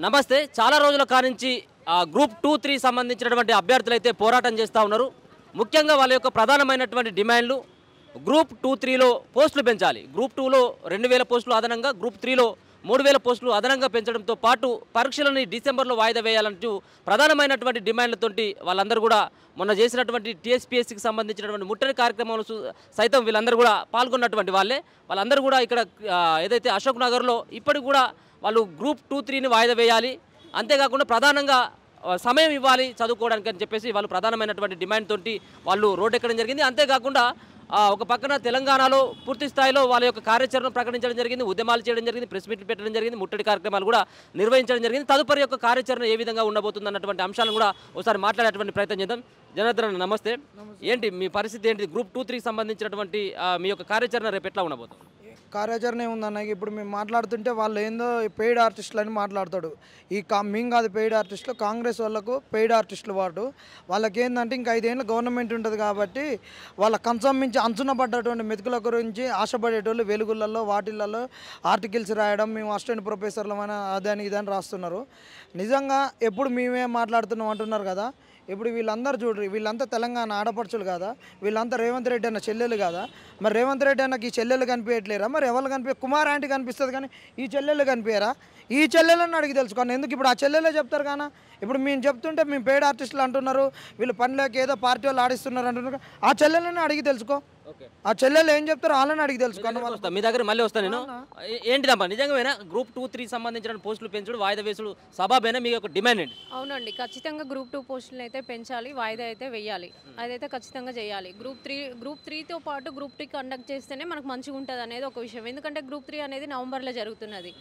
నమస్తే. చాలా రోజుల కానించి గ్రూప్ 2, 3 సంబంధించినటువంటి అభ్యర్థులు అయితే పోరాటం చేస్తూ ఉన్నారు. ముఖ్యంగా వాళ్ళ యొక్క ప్రధానమైనటువంటి డిమాండ్లు గ్రూప్ 2, 3లో పోస్టులు పెంచాలి. గ్రూప్ 2లో 2000 పోస్టులు అదనంగా, గ్రూప్ 3లో 3000 పోస్టులు అదనంగా పెంచడంతో పాటు పరీక్షలని డిసెంబర్లో వాయిదా వేయాలంటూ ప్రధానమైనటువంటి డిమాండ్లతోటి వాళ్ళందరూ కూడా మొన్న చేసినటువంటి టీఎస్పీఎస్సీకి సంబంధించినటువంటి ముట్టడి కార్యక్రమంలో సైతం వీళ్ళందరూ కూడా పాల్గొన్నటువంటి వాళ్ళందరూ కూడా ఇక్కడ ఏదైతే అశోక్ నగర్లో ఇప్పటికి కూడా వాళ్ళు గ్రూప్ 2, 3ని వాయిదా వేయాలి, అంతేకాకుండా ప్రధానంగా సమయం ఇవ్వాలి చదువుకోవడానికి అని చెప్పేసి వాళ్ళు ప్రధానమైనటువంటి డిమాండ్ తోటి వాళ్ళు రోడ్డు ఎక్కడం జరిగింది. అంతేకాకుండా ఒక పక్కన తెలంగాణలో పూర్తి స్థాయిలో వాళ్ళ యొక్క కార్యాచరణ ప్రకటించడం జరిగింది, ఉద్యమాలు చేయడం జరిగింది, ప్రెస్ మీట్లు పెట్టడం జరిగింది, ముట్టడి కార్యక్రమాలు కూడా నిర్వహించడం జరిగింది. తదుపరి యొక్క కార్యాచరణ ఏ విధంగా ఉండబోతుంది అన్నటువంటి అంశాలను కూడా ఒకసారి మాట్లాడేటువంటి ప్రయత్నం చేద్దాం. జనార్దన్ నమస్తే. ఏంటి మీ పరిస్థితి ఏంటి? గ్రూప్ 2, 3 సంబంధించినటువంటి మీ యొక్క కార్యాచరణ రేపు ఎట్లా ఉండబోతుంది? కార్యాచరణ ఏముందన్న, ఇప్పుడు మేము మాట్లాడుతుంటే వాళ్ళు ఏందో పెయిడ్ ఆర్టిస్టులు అని మాట్లాడతాడు. మేము కాదు పెయిడ్ ఆర్టిస్టులు, కాంగ్రెస్ వాళ్ళకు పెయిడ్ ఆర్టిస్టులు వాళ్ళకి ఏంటంటే ఇంకా 5 ఏళ్ళు గవర్నమెంట్ ఉంటుంది కాబట్టి వాళ్ళ కంచం మించి అంచున పడ్డటువంటి మెతుకుల గురించి ఆశపడేటోళ్ళు వెలుగులలో వాటిలలో ఆర్టికల్స్ రాయడం, మేము అసిస్టెంట్ ప్రొఫెసర్లమైన అదని ఇదని రాస్తున్నారు. నిజంగా ఎప్పుడు మేమే మాట్లాడుతున్నాం అంటున్నారు కదా. ఇప్పుడు వీళ్ళందరూ చూడరు, వీళ్ళంతా తెలంగాణ ఆడపడుచులు కాదా? వీళ్ళంతా రేవంత్ రెడ్డి అన్న చెల్లెలు కాదా? మరి రేవంత్ రెడ్డి అన్నకి ఈ చెల్లెలు కనిపించట్లేరా? మరి ఎవరు కుమార్ ఆంటీ కనిపిస్తుంది కానీ ఈ చెల్లెలు కనిపించరా? ఈ చెల్లెలను అడిగి తెలుసుకోండి. ఎందుకు ఇప్పుడు ఆ చెల్లెలే చెప్తారు కానీ ఇప్పుడు మేము చెప్తుంటే మేము పెయిడ్ ఆర్టిస్టులు అంటున్నారు, వీళ్ళు పనిలోకి ఏదో పార్టీ వాళ్ళు ఆడిస్తున్నారు అంటున్నారు. ఆ చెల్లెలను అడిగి తెలుసుకో, ఆ చెల్లెలు ఏం చెప్తారో వాళ్ళని అడిగి తెలుసుకోండి. మీ దగ్గర మళ్ళీ వస్తాను నేను. ఏంటిదమ్మా నిజంగా గ్రూప్ 2, 3 సంబంధించిన పోస్టులు పెంచుడు, వాయిదా వేసుడు సబాబేనా మీ యొక్క డిమాండ్ ఏంటి? అవునండి, ఖచ్చితంగా గ్రూప్ 2 పోస్టులు అయితే పెంచాలి, వాయిదా అయితే వేయాలి, అదైతే ఖచ్చితంగా చేయాలి. గ్రూప్ 3తో పాటు గ్రూప్ 2 కండక్ట్ చేస్తేనే మనకు మంచిగా ఉంటుంది అనేది ఒక విషయం. ఎందుకంటే గ్రూప్ 3 అనేది నవంబర్లో జరుగుతున్నది.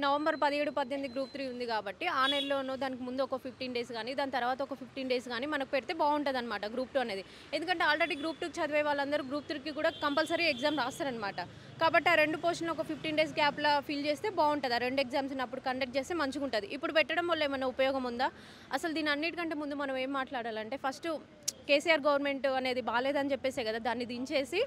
నవంబర్ 17, 18 గ్రూప్ 3 ఉంది కాబట్టి ఆ నెలలోనూ దానికి ముందు ఒక 15 డేస్ కానీ దాని తర్వాత ఒక 15 డేస్ కానీ మనకు పెడితే బాగుంటుంది అనమాట గ్రూప్ 2 అనేది. ఎందుకంటే ఆల్రెడీ గ్రూప్ 2 చదివే వాళ్ళందరూ గ్రూప్ 3కి కూడా కంపల్సరీ ఎగ్జామ్ రాస్తారనమాట. కాబట్టి ఆ 2 పోస్టులను ఒక 15 డేస్ గ్యాప్లో ఫిల్ చేస్తే బాగుంటుంది. ఆ 2 ఎగ్జామ్స్ని అప్పుడు కండక్ట్ చేస్తే మంచిగా ఉంటుంది. ఇప్పుడు పెట్టడం వల్ల ఏమైనా ఉపయోగం ఉందా? అసలు దీని అన్నిటికంటే ముందు మనం ఏం మాట్లాడాలంటే, ఫస్ట్ కేసీఆర్ గవర్నమెంట్ అనేది బాగాలేదని చెప్పేసే కదా దాన్ని దించేసి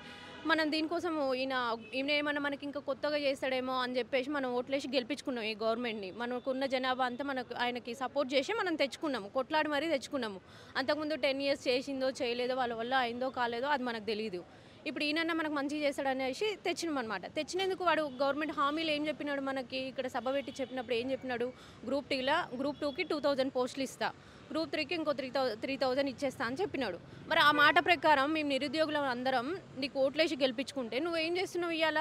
మనం దీనికోసం ఈయన ఏమన్నా మనకి ఇంకా కొత్తగా చేస్తాడేమో అని చెప్పేసి మనం ఓట్లేసి గెలిపించుకున్నాం ఈ గవర్నమెంట్ని. మనకున్న జనాభా అంతా ఆయనకి సపోర్ట్ చేసి మనం తెచ్చుకున్నాము, కొట్లాడి మరీ తెచ్చుకున్నాము. అంతకుముందు 10 years చేసిందో చేయలేదో, వాళ్ళ వల్ల అయిందో కాలేదో అది మనకు తెలియదు. ఇప్పుడు ఈయన మనకు మంచిగా చేస్తాడనేసి తెచ్చినాం అనమాట. తెచ్చినందుకు వాడు గవర్నమెంట్ హామీలు ఏం చెప్పినాడు మనకి, ఇక్కడ సభ పెట్టి చెప్పినప్పుడు ఏం చెప్పినాడు, గ్రూప్ 2కి 2000 పోస్టులు ఇస్తా, గ్రూప్ 3కి ఇంకో 3000 ఇచ్చేస్తా అని చెప్పినాడు. మరి ఆ మాట ప్రకారం మేము నిరుద్యోగులం అందరం నీకు ఓట్లేసి గెలిపించుకుంటే నువ్వేం చేస్తున్నావు? ఇవాళ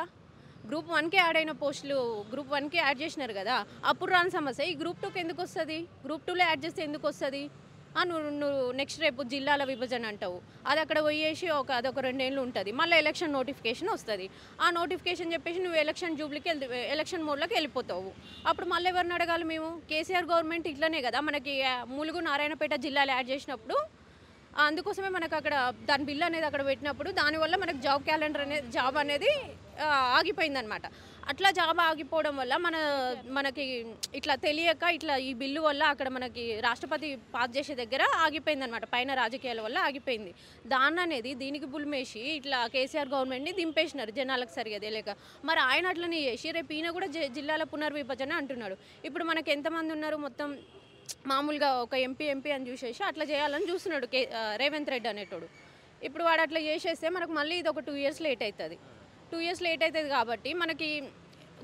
గ్రూప్ 1కి యాడ్ అయిన పోస్టులు గ్రూప్ 1కి యాడ్ చేసినారు కదా, అప్పుడు రాని సమస్య ఈ గ్రూప్ 2కి ఎందుకు వస్తుంది? గ్రూప్ 2లో యాడ్ చేస్తే ఎందుకు వస్తుంది? నువ్వు నెక్స్ట్ రేపు జిల్లాల విభజన అంటావు, అది అక్కడ పోయేసి అదొక 2 ఏళ్ళు ఉంటుంది, మళ్ళీ ఎలక్షన్ నోటిఫికేషన్ వస్తుంది. ఆ నోటిఫికేషన్ చెప్పేసి నువ్వు ఎలక్షన్ మోడ్లోకి వెళ్ళిపోతావు. అప్పుడు మళ్ళీ ఎవరిని అడగాలి మేము? కేసీఆర్ గవర్నమెంట్ ఇట్లనే కదా మనకి ములుగు నారాయణపేట జిల్లాలు యాడ్ చేసినప్పుడు, అందుకోసమే మనకు అక్కడ దాని బిల్ అనేది అక్కడ పెట్టినప్పుడు దానివల్ల మనకు జాబ్ అనేది ఆగిపోయిందనమాట. అట్లా జాబ్ ఆగిపోవడం వల్ల మనకి ఇట్లా తెలియక ఇట్లా ఈ బిల్లు వల్ల అక్కడ మనకి రాష్ట్రపతి పాస్ చేసే దగ్గర ఆగిపోయిందనమాట, పైన రాజకీయాల వల్ల ఆగిపోయింది. దీనికి బుల్మేసి ఇట్లా కేసీఆర్ గవర్నమెంట్ని దింపేసినారు జనాలకు సరిగా తెలియక. మరి ఆయన అట్లనే చేసి రేపు ఈయన కూడా జిల్లాల పునర్విభజన అంటున్నాడు. ఇప్పుడు మనకు ఎంతమంది ఉన్నారు? మొత్తం మామూలుగా ఒక ఎంపీ అని చూసేసి అట్లా చేయాలని చూస్తున్నాడు రేవంత్ రెడ్డి అనేటోడు. ఇప్పుడు వాడు అట్లా చేసేస్తే మనకు మళ్ళీ ఇది ఒక 2 years లేట్ అవుతుంది. 2 years లేట్ అవుతుంది కాబట్టి మనకి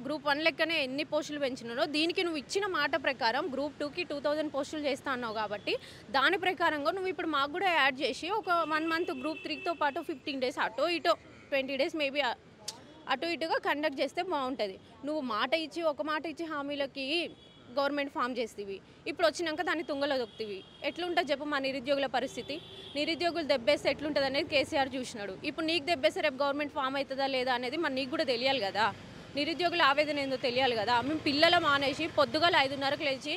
గ్రూప్ 1 లెక్కనే ఎన్ని పోస్టులు పెంచినారో దీనికి నువ్వు ఇచ్చిన మాట ప్రకారం గ్రూప్ 2కి 2000 పోస్టులు చేస్తా అన్నావు కాబట్టి దాని ప్రకారంగా నువ్వు ఇప్పుడు మాకు కూడా యాడ్ చేసి ఒక 1 month గ్రూప్ 3తో పాటు 15 days అటో ఇటో 20 days మేబీ అటు ఇటుగా కండక్ట్ చేస్తే బాగుంటుంది. నువ్వు ఒక మాట ఇచ్చి హామీలకి గవర్నమెంట్ ఫామ్ చేస్తేవి, ఇప్పుడు వచ్చినాక దాన్ని తుంగలో దొక్కుతీవి. ఎట్లుంటుంది చెప్పు మా నిరుద్యోగుల పరిస్థితి? నిరుద్యోగులు దెబ్బేస్తే ఎట్లుంటుంది అనేది కేసీఆర్ చూసినాడు. ఇప్పుడు నీకు దెబ్బేస్తే రేపు గవర్నమెంట్ ఫామ్ అవుతుందా లేదా అనేది మరి నీకు కూడా తెలియాలి కదా. నిరుద్యోగుల ఆవేదన ఏందో తెలియాలి కదా. మేము పిల్లలు మానేసి పొద్దుగాల 5:30కి లేచి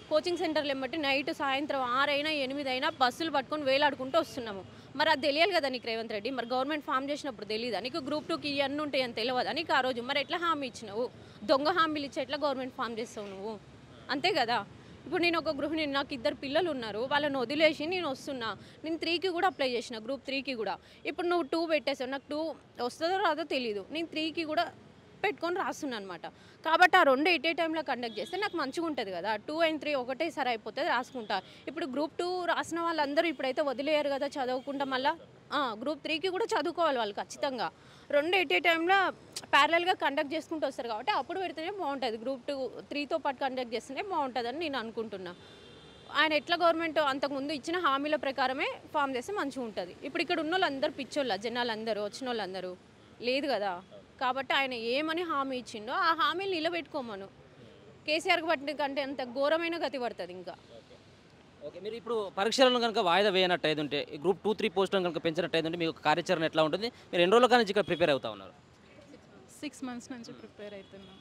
కోచింగ్ సెంటర్లు ఎమ్మటి నైట్ సాయంత్రం 6 అయినా 8 అయినా బస్సులు పట్టుకొని వేలాడుకుంటూ వస్తున్నాము. మరి అది తెలియాలి కదా నీకు రేవంత్ రెడ్డి. మరి గవర్నమెంట్ ఫామ్ చేసినప్పుడు తెలియదా నీకు? గ్రూప్ 2కి ఇవన్నీ ఉంటాయని తెలియదా నీకు ఆ రోజు? మరి ఎట్లా హామీ ఇచ్చినావు? దొంగ హామీలు ఇచ్చి ఎట్లా గవర్నమెంట్ ఫామ్ చేస్తావు నువ్వు? అంతే కదా. ఇప్పుడు నేను ఒక గృహిణి, నాకు 2 పిల్లలు ఉన్నారు, వాళ్ళని వదిలేసి నేను వస్తున్నా. నేను 3కి కూడా అప్లై చేసిన, గ్రూప్ 3కి కూడా. ఇప్పుడు నువ్వు 2 పెట్టేసావు, నాకు 2 వస్తుందో రాదో తెలీదు. నేను 3కి కూడా పెట్టుకొని రాస్తున్నాను అనమాట. కాబట్టి ఆ 2 ఎట్ ఏ టైంలో కండక్ట్ చేస్తే నాకు మంచిగా ఉంటుంది కదా. 2 and 3 ఒకటేసారి అయిపోతుంది, రాసుకుంటా. ఇప్పుడు గ్రూప్ 2 రాసిన వాళ్ళందరూ ఇప్పుడైతే వదిలేయారు కదా చదవకుండా. మళ్ళీ గ్రూప్ 3కి కూడా చదువుకోవాలి వాళ్ళు ఖచ్చితంగా. 2 ఎట్ ఏ టైంలో ప్యారలల్గా కండక్ట్ చేసుకుంటూ వస్తారు కాబట్టి అప్పుడు పెడితేనే బాగుంటుంది. గ్రూప్ 2 3తో పాటు కండక్ట్ చేస్తేనే బాగుంటుందని నేను అనుకుంటున్నా. ఆయన ఎట్లా గవర్నమెంట్ అంతకుముందు ఇచ్చిన హామీల ప్రకారమే ఫామ్ చేస్తే మంచిగా ఉంటుంది. ఇప్పుడు ఇక్కడ ఉన్న వాళ్ళందరూ పిచ్చోళ్ళ, జనాలందరూ వచ్చిన వాళ్ళందరూ లేదు కదా. కాబట్టి ఆయన ఏమని హామీ ఇచ్చిండో ఆ హామీలు నిలబెట్టుకోమను. కేసీఆర్కి పట్టిన కంటే అంత ఘోరమైన గతి పడుతుంది ఇంకా. ఓకే, మీరు ఇప్పుడు పరీక్షలను కనుక వాయిదా వేయనట్టు ఉంటే, గ్రూప్ 2, 3 పోస్టులను కనుక పెంచినట్టు ఉంటే మీకు కార్యాచరణ ఎట్లా ఉంటుంది? మీరు ఎన్ని రోజుల నుంచి ఇక్కడ ప్రిపేర్ అవుతా ఉన్నారు? 6 months నుంచి ప్రిపేర్ అవుతున్నాం.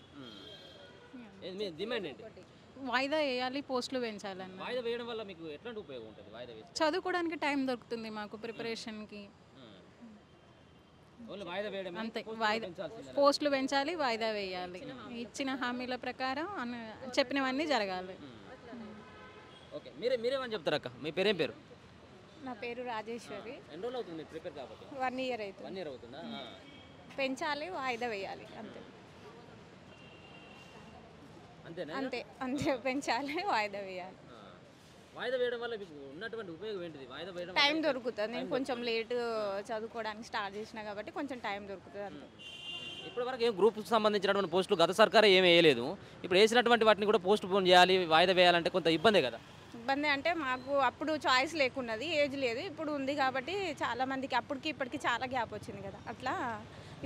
మీ డిమాండ్ ఏంటి? వాయిదా వేయాలి, పోస్టులు పెంచాలన్న. వాయిదా వేయడం వల్ల మీకు ఎట్లాంటి ఉపయోగం ఉంటుంది? వాయిదా వేసి చదువుకోవడానికి టైం దొరుకుతుంది మాకు ప్రిపరేషన్కి. అంతే, వాయిదా పోస్టులు పెంచాలి, వాయిదా వేయాలి. ఇచ్చిన హామీల ప్రకారం చెప్పినవన్నీ జరగాలి. ఓకే, మీరేమని చెప్తారు అక్క? మీ పేరేం పేరు? నా పేరు రాజేశ్వరి. ఎన్ని రోజులు అవుతుంది మీరు ప్రిపేర్ కాబట్టి? 1 year అవుతుంది. 1 year అవుతుందా? పెంచాలి, వాయిదా వేయాలి, అంతే అంతేనా? అంతే అంతే పెంచాలి, వాయిదా వేయాలి. వాయిదా వేయడం వల్ల మీకు ఉన్నటువంటి ఉపయోగం ఏంటిది? వాయిదా వేయడం టైం దొరుకుతుంది. నేను కొంచెం లేట్ చదువుకోవడానికి స్టార్ట్ చేసిన కాబట్టి కొంచెం టైం దొరుకుతుంది అంతే. ఇప్పటి వరకు ఏం గ్రూప్కి సంబంధించినటువంటి పోస్టులు గత సర్కారే ఏమీ వేయలేదు. ఇప్పుడు వేసినటువంటి వాటిని కూడా పోస్ట్ పోన్ చేయాలి, వాయిదా వేయాలంటే కొంత ఇబ్బందే కదా. ఇబ్బంది అంటే మాకు అప్పుడు చాయిస్ లేకున్నది, ఏజ్ లేదు. ఇప్పుడు ఉంది కాబట్టి చాలామందికి అప్పటికి ఇప్పటికి చాలా గ్యాప్ వచ్చింది కదా. అట్లా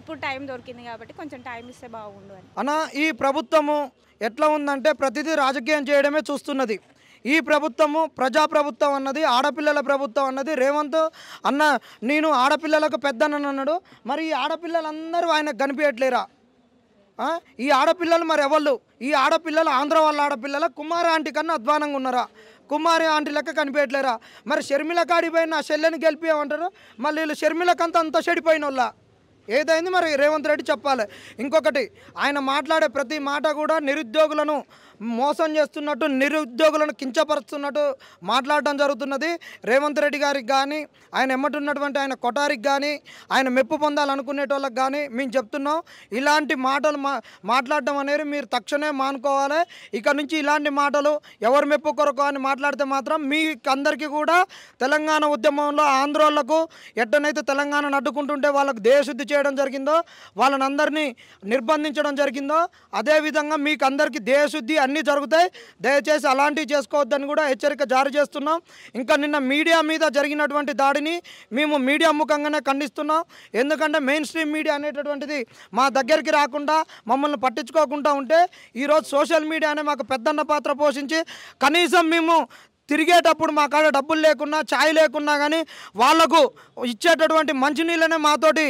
ఇప్పుడు టైం దొరికింది కాబట్టి కొంచెం టైం ఇస్తే బాగుండు అని. అన్న, ఈ ప్రభుత్వము ఎట్లా ఉందంటే ప్రతిదీ రాజకీయం చేయడమే చూస్తున్నది. ఈ ప్రభుత్వము ప్రజాప్రభుత్వం అన్నది, ఆడపిల్లల ప్రభుత్వం అన్నది. రేవంత్ అన్న నేను ఆడపిల్లలకు పెద్దనని అన్నాడు. మరి ఈ ఆడపిల్లలందరూ ఆయనకు కనిపించట్లేరా? ఈ ఆడపిల్లలు మరి ఎవళ్ళు? ఈ ఆడపిల్లలు ఆంధ్ర వాళ్ళ ఆడపిల్లల కుమారి ఆంటీ కన్నా అధ్వానంగా ఉన్నారా? కుమారి ఆంటీ లెక్క కనిపించట్లేరా? మరి షర్మిల కాడిపోయిన నా చెల్లెని గెలిపియమంటారు. మళ్ళీ వీళ్ళు షర్మిలకంతా అంత చెడిపోయిన వాళ్ళ ఏదైంది మరి రేవంత్ రెడ్డి చెప్పాలి. ఇంకొకటి, ఆయన మాట్లాడే ప్రతి మాట కూడా నిరుద్యోగులను మోసం చేస్తున్నట్టు, నిరుద్యోగులను కించపరుస్తున్నట్టు మాట్లాడడం జరుగుతున్నది. రేవంత్ రెడ్డి గారికి కానీ, ఆయన ఎమ్మటున్నటువంటి ఆయన కొటారికి కానీ, ఆయన మెప్పు పొందాలనుకునేటోళ్ళకి కానీ మేము చెప్తున్నాం, ఇలాంటి మాటలు మాట్లాడడం అనేది మీరు తక్షణమే మానుకోవాలి. ఇక నుంచి ఇలాంటి మాటలు ఎవరు మెప్పు కొరకు అని మాట్లాడితే మాత్రం మీ అందరికీ కూడా తెలంగాణ ఉద్యమంలో ఆంధ్రోళ్లకు ఎట్టనైతే తెలంగాణ అడ్డుకుంటుంటే వాళ్ళకు దేశశుద్ధి చేయడం జరిగిందో, వాళ్ళని అందరినీ నిర్బంధించడం జరిగిందో, అదేవిధంగా మీకు అందరికీ దేశశుద్ధి అన్నీ జరుగుతాయి. దయచేసి అలాంటివి చేసుకోవద్దని కూడా హెచ్చరిక జారీ చేస్తున్నాం. ఇంకా నిన్న మీడియా మీద జరిగినటువంటి దాడిని మేము మీడియా ముఖంగానే ఖండిస్తున్నాం. ఎందుకంటే మెయిన్ స్ట్రీమ్ మీడియా అనేటటువంటిది మా దగ్గరికి రాకుండా, మమ్మల్ని పట్టించుకోకుండా ఉంటే ఈరోజు సోషల్ మీడియానే మాకు పెద్దన్న పాత్ర పోషించి కనీసం మేము తిరిగేటప్పుడు మా కాడ డబ్బులు లేకున్నా, ఛాయ్ లేకున్నా కానీ వాళ్లకు ఇచ్చేటటువంటి మంచినీళ్ళనే మాతోటి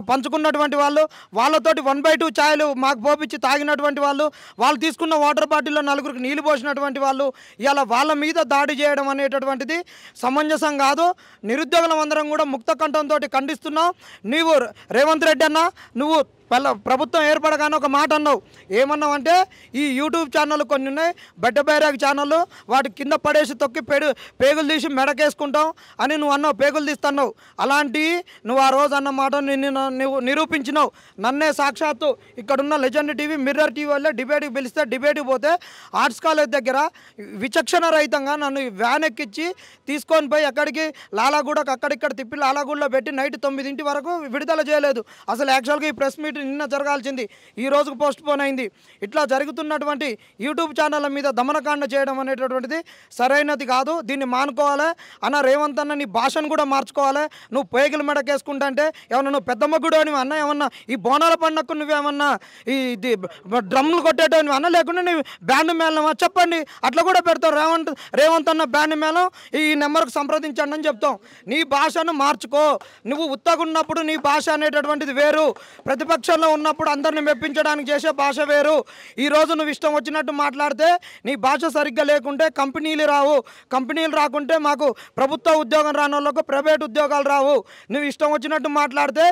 పంచుకున్నటువంటి వాళ్ళు, వాళ్ళతోటి 1/2 ఛాయలు మాకు పోపించి తాగినటువంటి వాళ్ళు, వాళ్ళు తీసుకున్న వాటర్ బాటిల్లో నలుగురికి నీళ్ళు పోసినటువంటి వాళ్ళు, ఇలా వాళ్ళ మీద దాడి చేయడం అనేటటువంటిది సమంజసం కాదు. నిరుద్యోగులం అందరం కూడా ముక్త కంఠంతో ఖండిస్తున్నాం. నీవు రేవంత్ రెడ్డి అన్న, నువ్వు ప్రభుత్వం ఏర్పడగానే ఒక మాట అన్నావు. ఏమన్నావు అంటే, ఈ యూట్యూబ్ ఛానళ్ళు కొన్ని ఉన్నాయి, బెడ్డ బైరాగ్ ఛానళ్ళు, వాటి కింద పడేసి తొక్కి పేగులు తీసి మెడకేసుకుంటాం అని నువ్వు అన్నావు, పేగులు తీస్తున్నావు. అలాంటి నువ్వు ఆ రోజు అన్న మాట నువ్వు నిరూపించినావు. నన్నే సాక్షాత్తు ఇక్కడున్న లెజెండ్ టీవీ, మిర్రర్ టీవీ వల్లే డిబేట్కి పిలిస్తే డిబేట్కి పోతే ఆర్ట్స్ కాలేజ్ దగ్గర విచక్షణ రహితంగా నన్ను వ్యాన్ ఎక్కించి తీసుకొని పోయి ఎక్కడికి లాలాగూడకు అక్కడిక్కడ తిప్పి లాలాగూడలో పెట్టి నైట్ 9 వరకు విడుదల చేయలేదు. అసలు యాక్చువల్గా ఈ ప్రెస్ మీట్ నిన్న జరగాల్సింది ఈ రోజుకు పోస్ట్ పోన్ అయింది. ఇట్లా జరుగుతున్నటువంటి యూట్యూబ్ ఛానళ్ళ మీద దమనకాండ చేయడం అనేటటువంటిది సరైనది కాదు. దీన్ని మానుకోవాలి. అన్న రేవంత్ అన్న, నీ భాషను కూడా మార్చుకోవాలి. నువ్వు పేగులు మెడకేసుకుంటే ఏమన్నా నువ్వు పెద్ద మగ్గుడు అని అన్న, ఏమన్నా ఈ బోనాల పండగకు నువ్వేమన్నా ఈ డ్రమ్లు కొట్టేటవి అన్న, లేకుండా నీ బ్యాండ్ మేళం చెప్పండి, అట్లా కూడా పెడతావు. రేవంత్ అన్న బ్యాండ్ మేళం ఈ నెంబర్కు సంప్రదించండి అని చెప్తాం. నీ భాషను మార్చుకో. నువ్వు ఉత్తగున్నప్పుడు నీ భాష అనేటటువంటిది వేరు, ప్రతిపక్షంలో ఉన్నప్పుడు అందరిని మెప్పించడానికి చేసే భాష వేరు. ఈరోజు నువ్వు ఇష్టం వచ్చినట్టు మాట్లాడితే, నీ భాష సరిగ్గా లేకుంటే కంపెనీలు రావు, కంపెనీలు రాకుంటే మాకు ప్రభుత్వ ఉద్యోగం రాని వాళ్ళకు ప్రైవేట్ ఉద్యోగాలు రావు. నువ్వు ఇష్టం వచ్చినట్టు మాట్లాడితే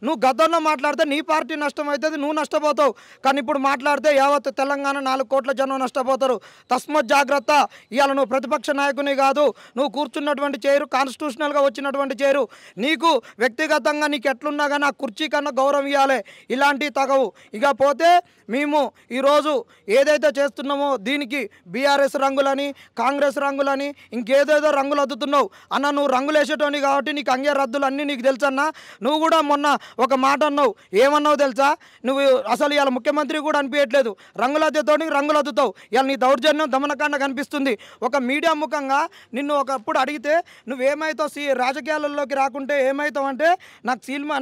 నువ్వు గతంలో మాట్లాడితే నీ పార్టీ నష్టం అవుతుంది, నువ్వు నష్టపోతావు. కానీ ఇప్పుడు మాట్లాడితే యావత్ తెలంగాణ 4 కోట్ల జనం నష్టపోతారు. తస్మత్ జాగ్రత్త. ఇవాళ నువ్వు ప్రతిపక్ష నాయకుని కాదు, నువ్వు కూర్చున్నటువంటి చైరు కాన్స్టిట్యూషనల్గా వచ్చినటువంటి చైరు. నీకు వ్యక్తిగతంగా నీకు ఎట్లున్నా కానీ ఆ కుర్చీ కన్నా గౌరవం తీయాలి, ఇలాంటివి తగవు. ఇకపోతే మేము ఈరోజు ఏదైతే చేస్తున్నామో దీనికి బీఆర్ఎస్ రంగులని, కాంగ్రెస్ రంగులని, ఇంకేదేదో రంగులు అద్దుతున్నావు అన్న. నువ్వు రంగులు వేసేటోని కాబట్టి నీకు అంగే రద్దులు అన్నీ నీకు తెలుసన్నా. నువ్వు కూడా మొన్న ఒక మాట అన్నావు, ఏమన్నావు తెలుసా? నువ్వు అసలు ఇవాళ ముఖ్యమంత్రి కూడా అనిపించట్లేదు, రంగులు అద్దుతావు, రంగులు అద్దుతావు. ఇవాళ నీ దౌర్జన్యం దమనకాండ కనిపిస్తుంది. ఒక మీడియా ముఖంగా నిన్ను ఒకప్పుడు అడిగితే నువ్వేమవుతావు, రాజకీయాలలోకి రాకుంటే ఏమవుతావు అంటే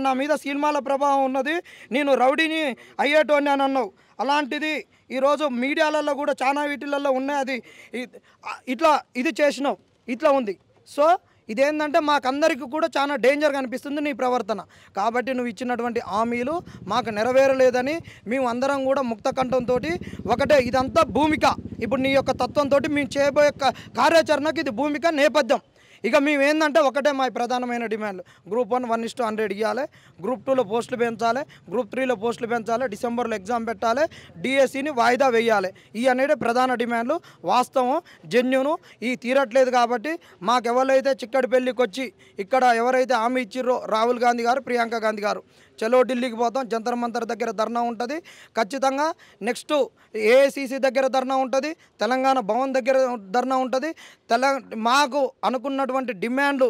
నా మీద సినిమాల ప్రభావం ఉన్నది, నేను రౌడీని అయ్యేటోని అని అన్నావు. అలాంటిది ఈరోజు మీడియాలలో కూడా చాలా వీటిలలో ఉన్నాయి. అది ఇట్లా ఇది చేసినావు, ఇట్లా ఉంది. సో ఇదేంటంటే మాకందరికీ కూడా చాలా డేంజర్గా అనిపిస్తుంది నీ ప్రవర్తన. కాబట్టి నువ్వు ఇచ్చినటువంటి హామీలు మాకు నెరవేరలేదని మేము అందరం కూడా ముక్త కంఠంతో ఒకటే, ఇదంతా భూమిక. ఇప్పుడు నీ యొక్క తత్వంతో మేము చేయబోయే కార్యాచరణకు ఇది భూమిక నేపథ్యం. ఇక మేము ఏంటంటే ఒకటే మా ప్రధానమైన డిమాండ్లు, గ్రూప్ 1 1:100 ఇవ్వాలి, గ్రూప్ 2లో పోస్టులు పెంచాలి, గ్రూప్ 3లో పోస్టులు పెంచాలి, డిసెంబర్లో ఎగ్జామ్ పెట్టాలి, డిఎస్సిని వాయిదా వేయాలి. ఈ అనేది ప్రధాన డిమాండ్లు. వాస్తవం జెన్యును ఈ తీరట్లేదు. కాబట్టి మాకు ఎవరైతే చిక్కడిపల్లికి వచ్చి ఇక్కడ ఎవరైతే హామీ ఇచ్చిర్రో రాహుల్ గాంధీ గారు, ప్రియాంక గాంధీ గారు, చలో ఢిల్లీకి పోతాం, జంతర్ మంతర్ దగ్గర ధర్నా ఉంటుంది ఖచ్చితంగా. నెక్స్ట్ ఏఐసిసి దగ్గర ధర్నా ఉంటుంది, తెలంగాణ భవన్ దగ్గర ధర్నా ఉంటుంది. మాకు అనుకున్నటువంటి డిమాండ్లు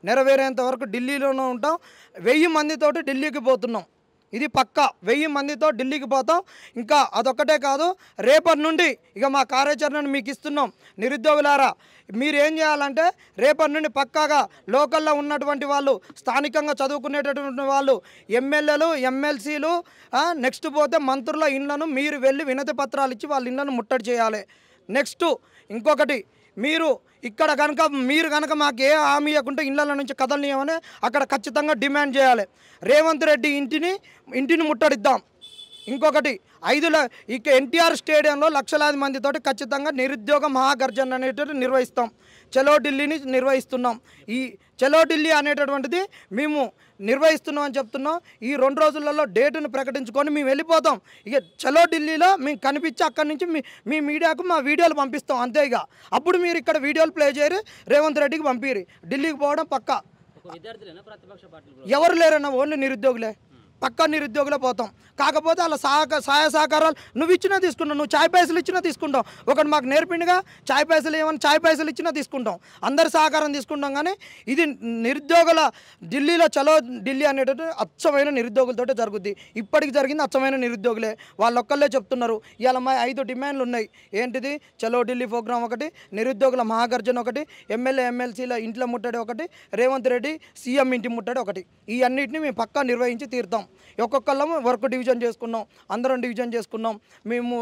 నెరవేరేంత వరకు ఢిల్లీలోనే ఉంటాం. 1000 మందితోటి ఢిల్లీకి పోతున్నాం, ఇది పక్కా. 1000 మందితో ఢిల్లీకి పోతాం. ఇంకా అదొక్కటే కాదు, రేపటి నుండి ఇక మా కార్యాచరణను మీకు ఇస్తున్నాం. నిరుద్యోగులారా, మీరు ఏం చేయాలంటే రేపటి నుండి పక్కాగా లోకల్లో ఉన్నటువంటి వాళ్ళు, స్థానికంగా చదువుకునేటటువంటి వాళ్ళు, ఎమ్మెల్యేలు, ఎమ్మెల్సీలు, నెక్స్ట్ పోతే మంత్రుల ఇళ్లను మీరు వెళ్ళి వినతి పత్రాలు ఇచ్చి వాళ్ళ ఇళ్లను ముట్టడి చేయాలి. నెక్స్ట్ ఇంకొకటి, మీరు కనుక మాకు ఏ హామీ ఇవ్వకుంటే ఇళ్ల నుంచి కదలనీయమని అక్కడ ఖచ్చితంగా డిమాండ్ చేయాలి. రేవంత్ రెడ్డి ఇంటిని ముట్టడిద్దాం. ఇంకొకటి, ఇక ఎన్టీఆర్ స్టేడియంలో లక్షలాది మందితోటి ఖచ్చితంగా నిరుద్యోగ మహాగర్జన అనేటువంటి నిర్వహిస్తాం. చలో ఢిల్లీని నిర్వహిస్తున్నాం. ఈ చలో ఢిల్లీ అనేటటువంటిది మేము నిర్వహిస్తున్నాం అని చెప్తున్నాం. ఈ 2 రోజులలో డేటును ప్రకటించుకొని మేము వెళ్ళిపోతాం. ఇక చలో ఢిల్లీలో మేము కనిపించి అక్కడి నుంచి మీ మీడియాకు మా వీడియోలు పంపిస్తాం అంతే. ఇక అప్పుడు మీరు ఇక్కడ వీడియోలు ప్లే చేయరు, రేవంత్ రెడ్డికి పంపిరి. ఢిల్లీకి పోవడం పక్కా. ఎవరు లేరన్నా, ఓన్లీ నిరుద్యోగులే, పక్కా నిరుద్యోగులే పోతాం. కాకపోతే అలా సహాయ సహకారాలు నువ్వు ఇచ్చినా తీసుకుంటావు, నువ్వు చాయ్ పైసలు ఇచ్చినా తీసుకుంటాం. ఒకటి మాకు నేర్పిండిగా, చాయ్ పైసలు ఏమన్నా చాయ్ పైసలు ఇచ్చినా తీసుకుంటాం, అందరి సహకారం తీసుకుంటాం. కానీ ఇది నిరుద్యోగుల ఢిల్లీలో చలో ఢిల్లీ అనేటటువంటి అచ్చమైన నిరుద్యోగులతో జరుగుద్ది. ఇప్పటికి జరిగింది అచ్చమైన నిరుద్యోగులే, వాళ్ళొక్కళ్ళే చెప్తున్నారు. ఇవాళ మా 5 డిమాండ్లు ఉన్నాయి. ఏంటిది? చలో ఢిల్లీ ప్రోగ్రాం ఒకటి, నిరుద్యోగుల మహాగర్జన ఒకటి, ఎమ్మెల్యే ఎమ్మెల్సీల ఇంట్లో ముట్టడి ఒకటి, రేవంత్ రెడ్డి సీఎం ఇంటి ముట్టడి ఒకటి. ఈ అన్నిటిని మేము పక్కా నిర్వహించి తీరుతాం. ఒక్కొక్కళ్ళము వర్క్ డివిజన్ చేసుకున్నాం, అందరం డివిజన్ చేసుకున్నాం. మేము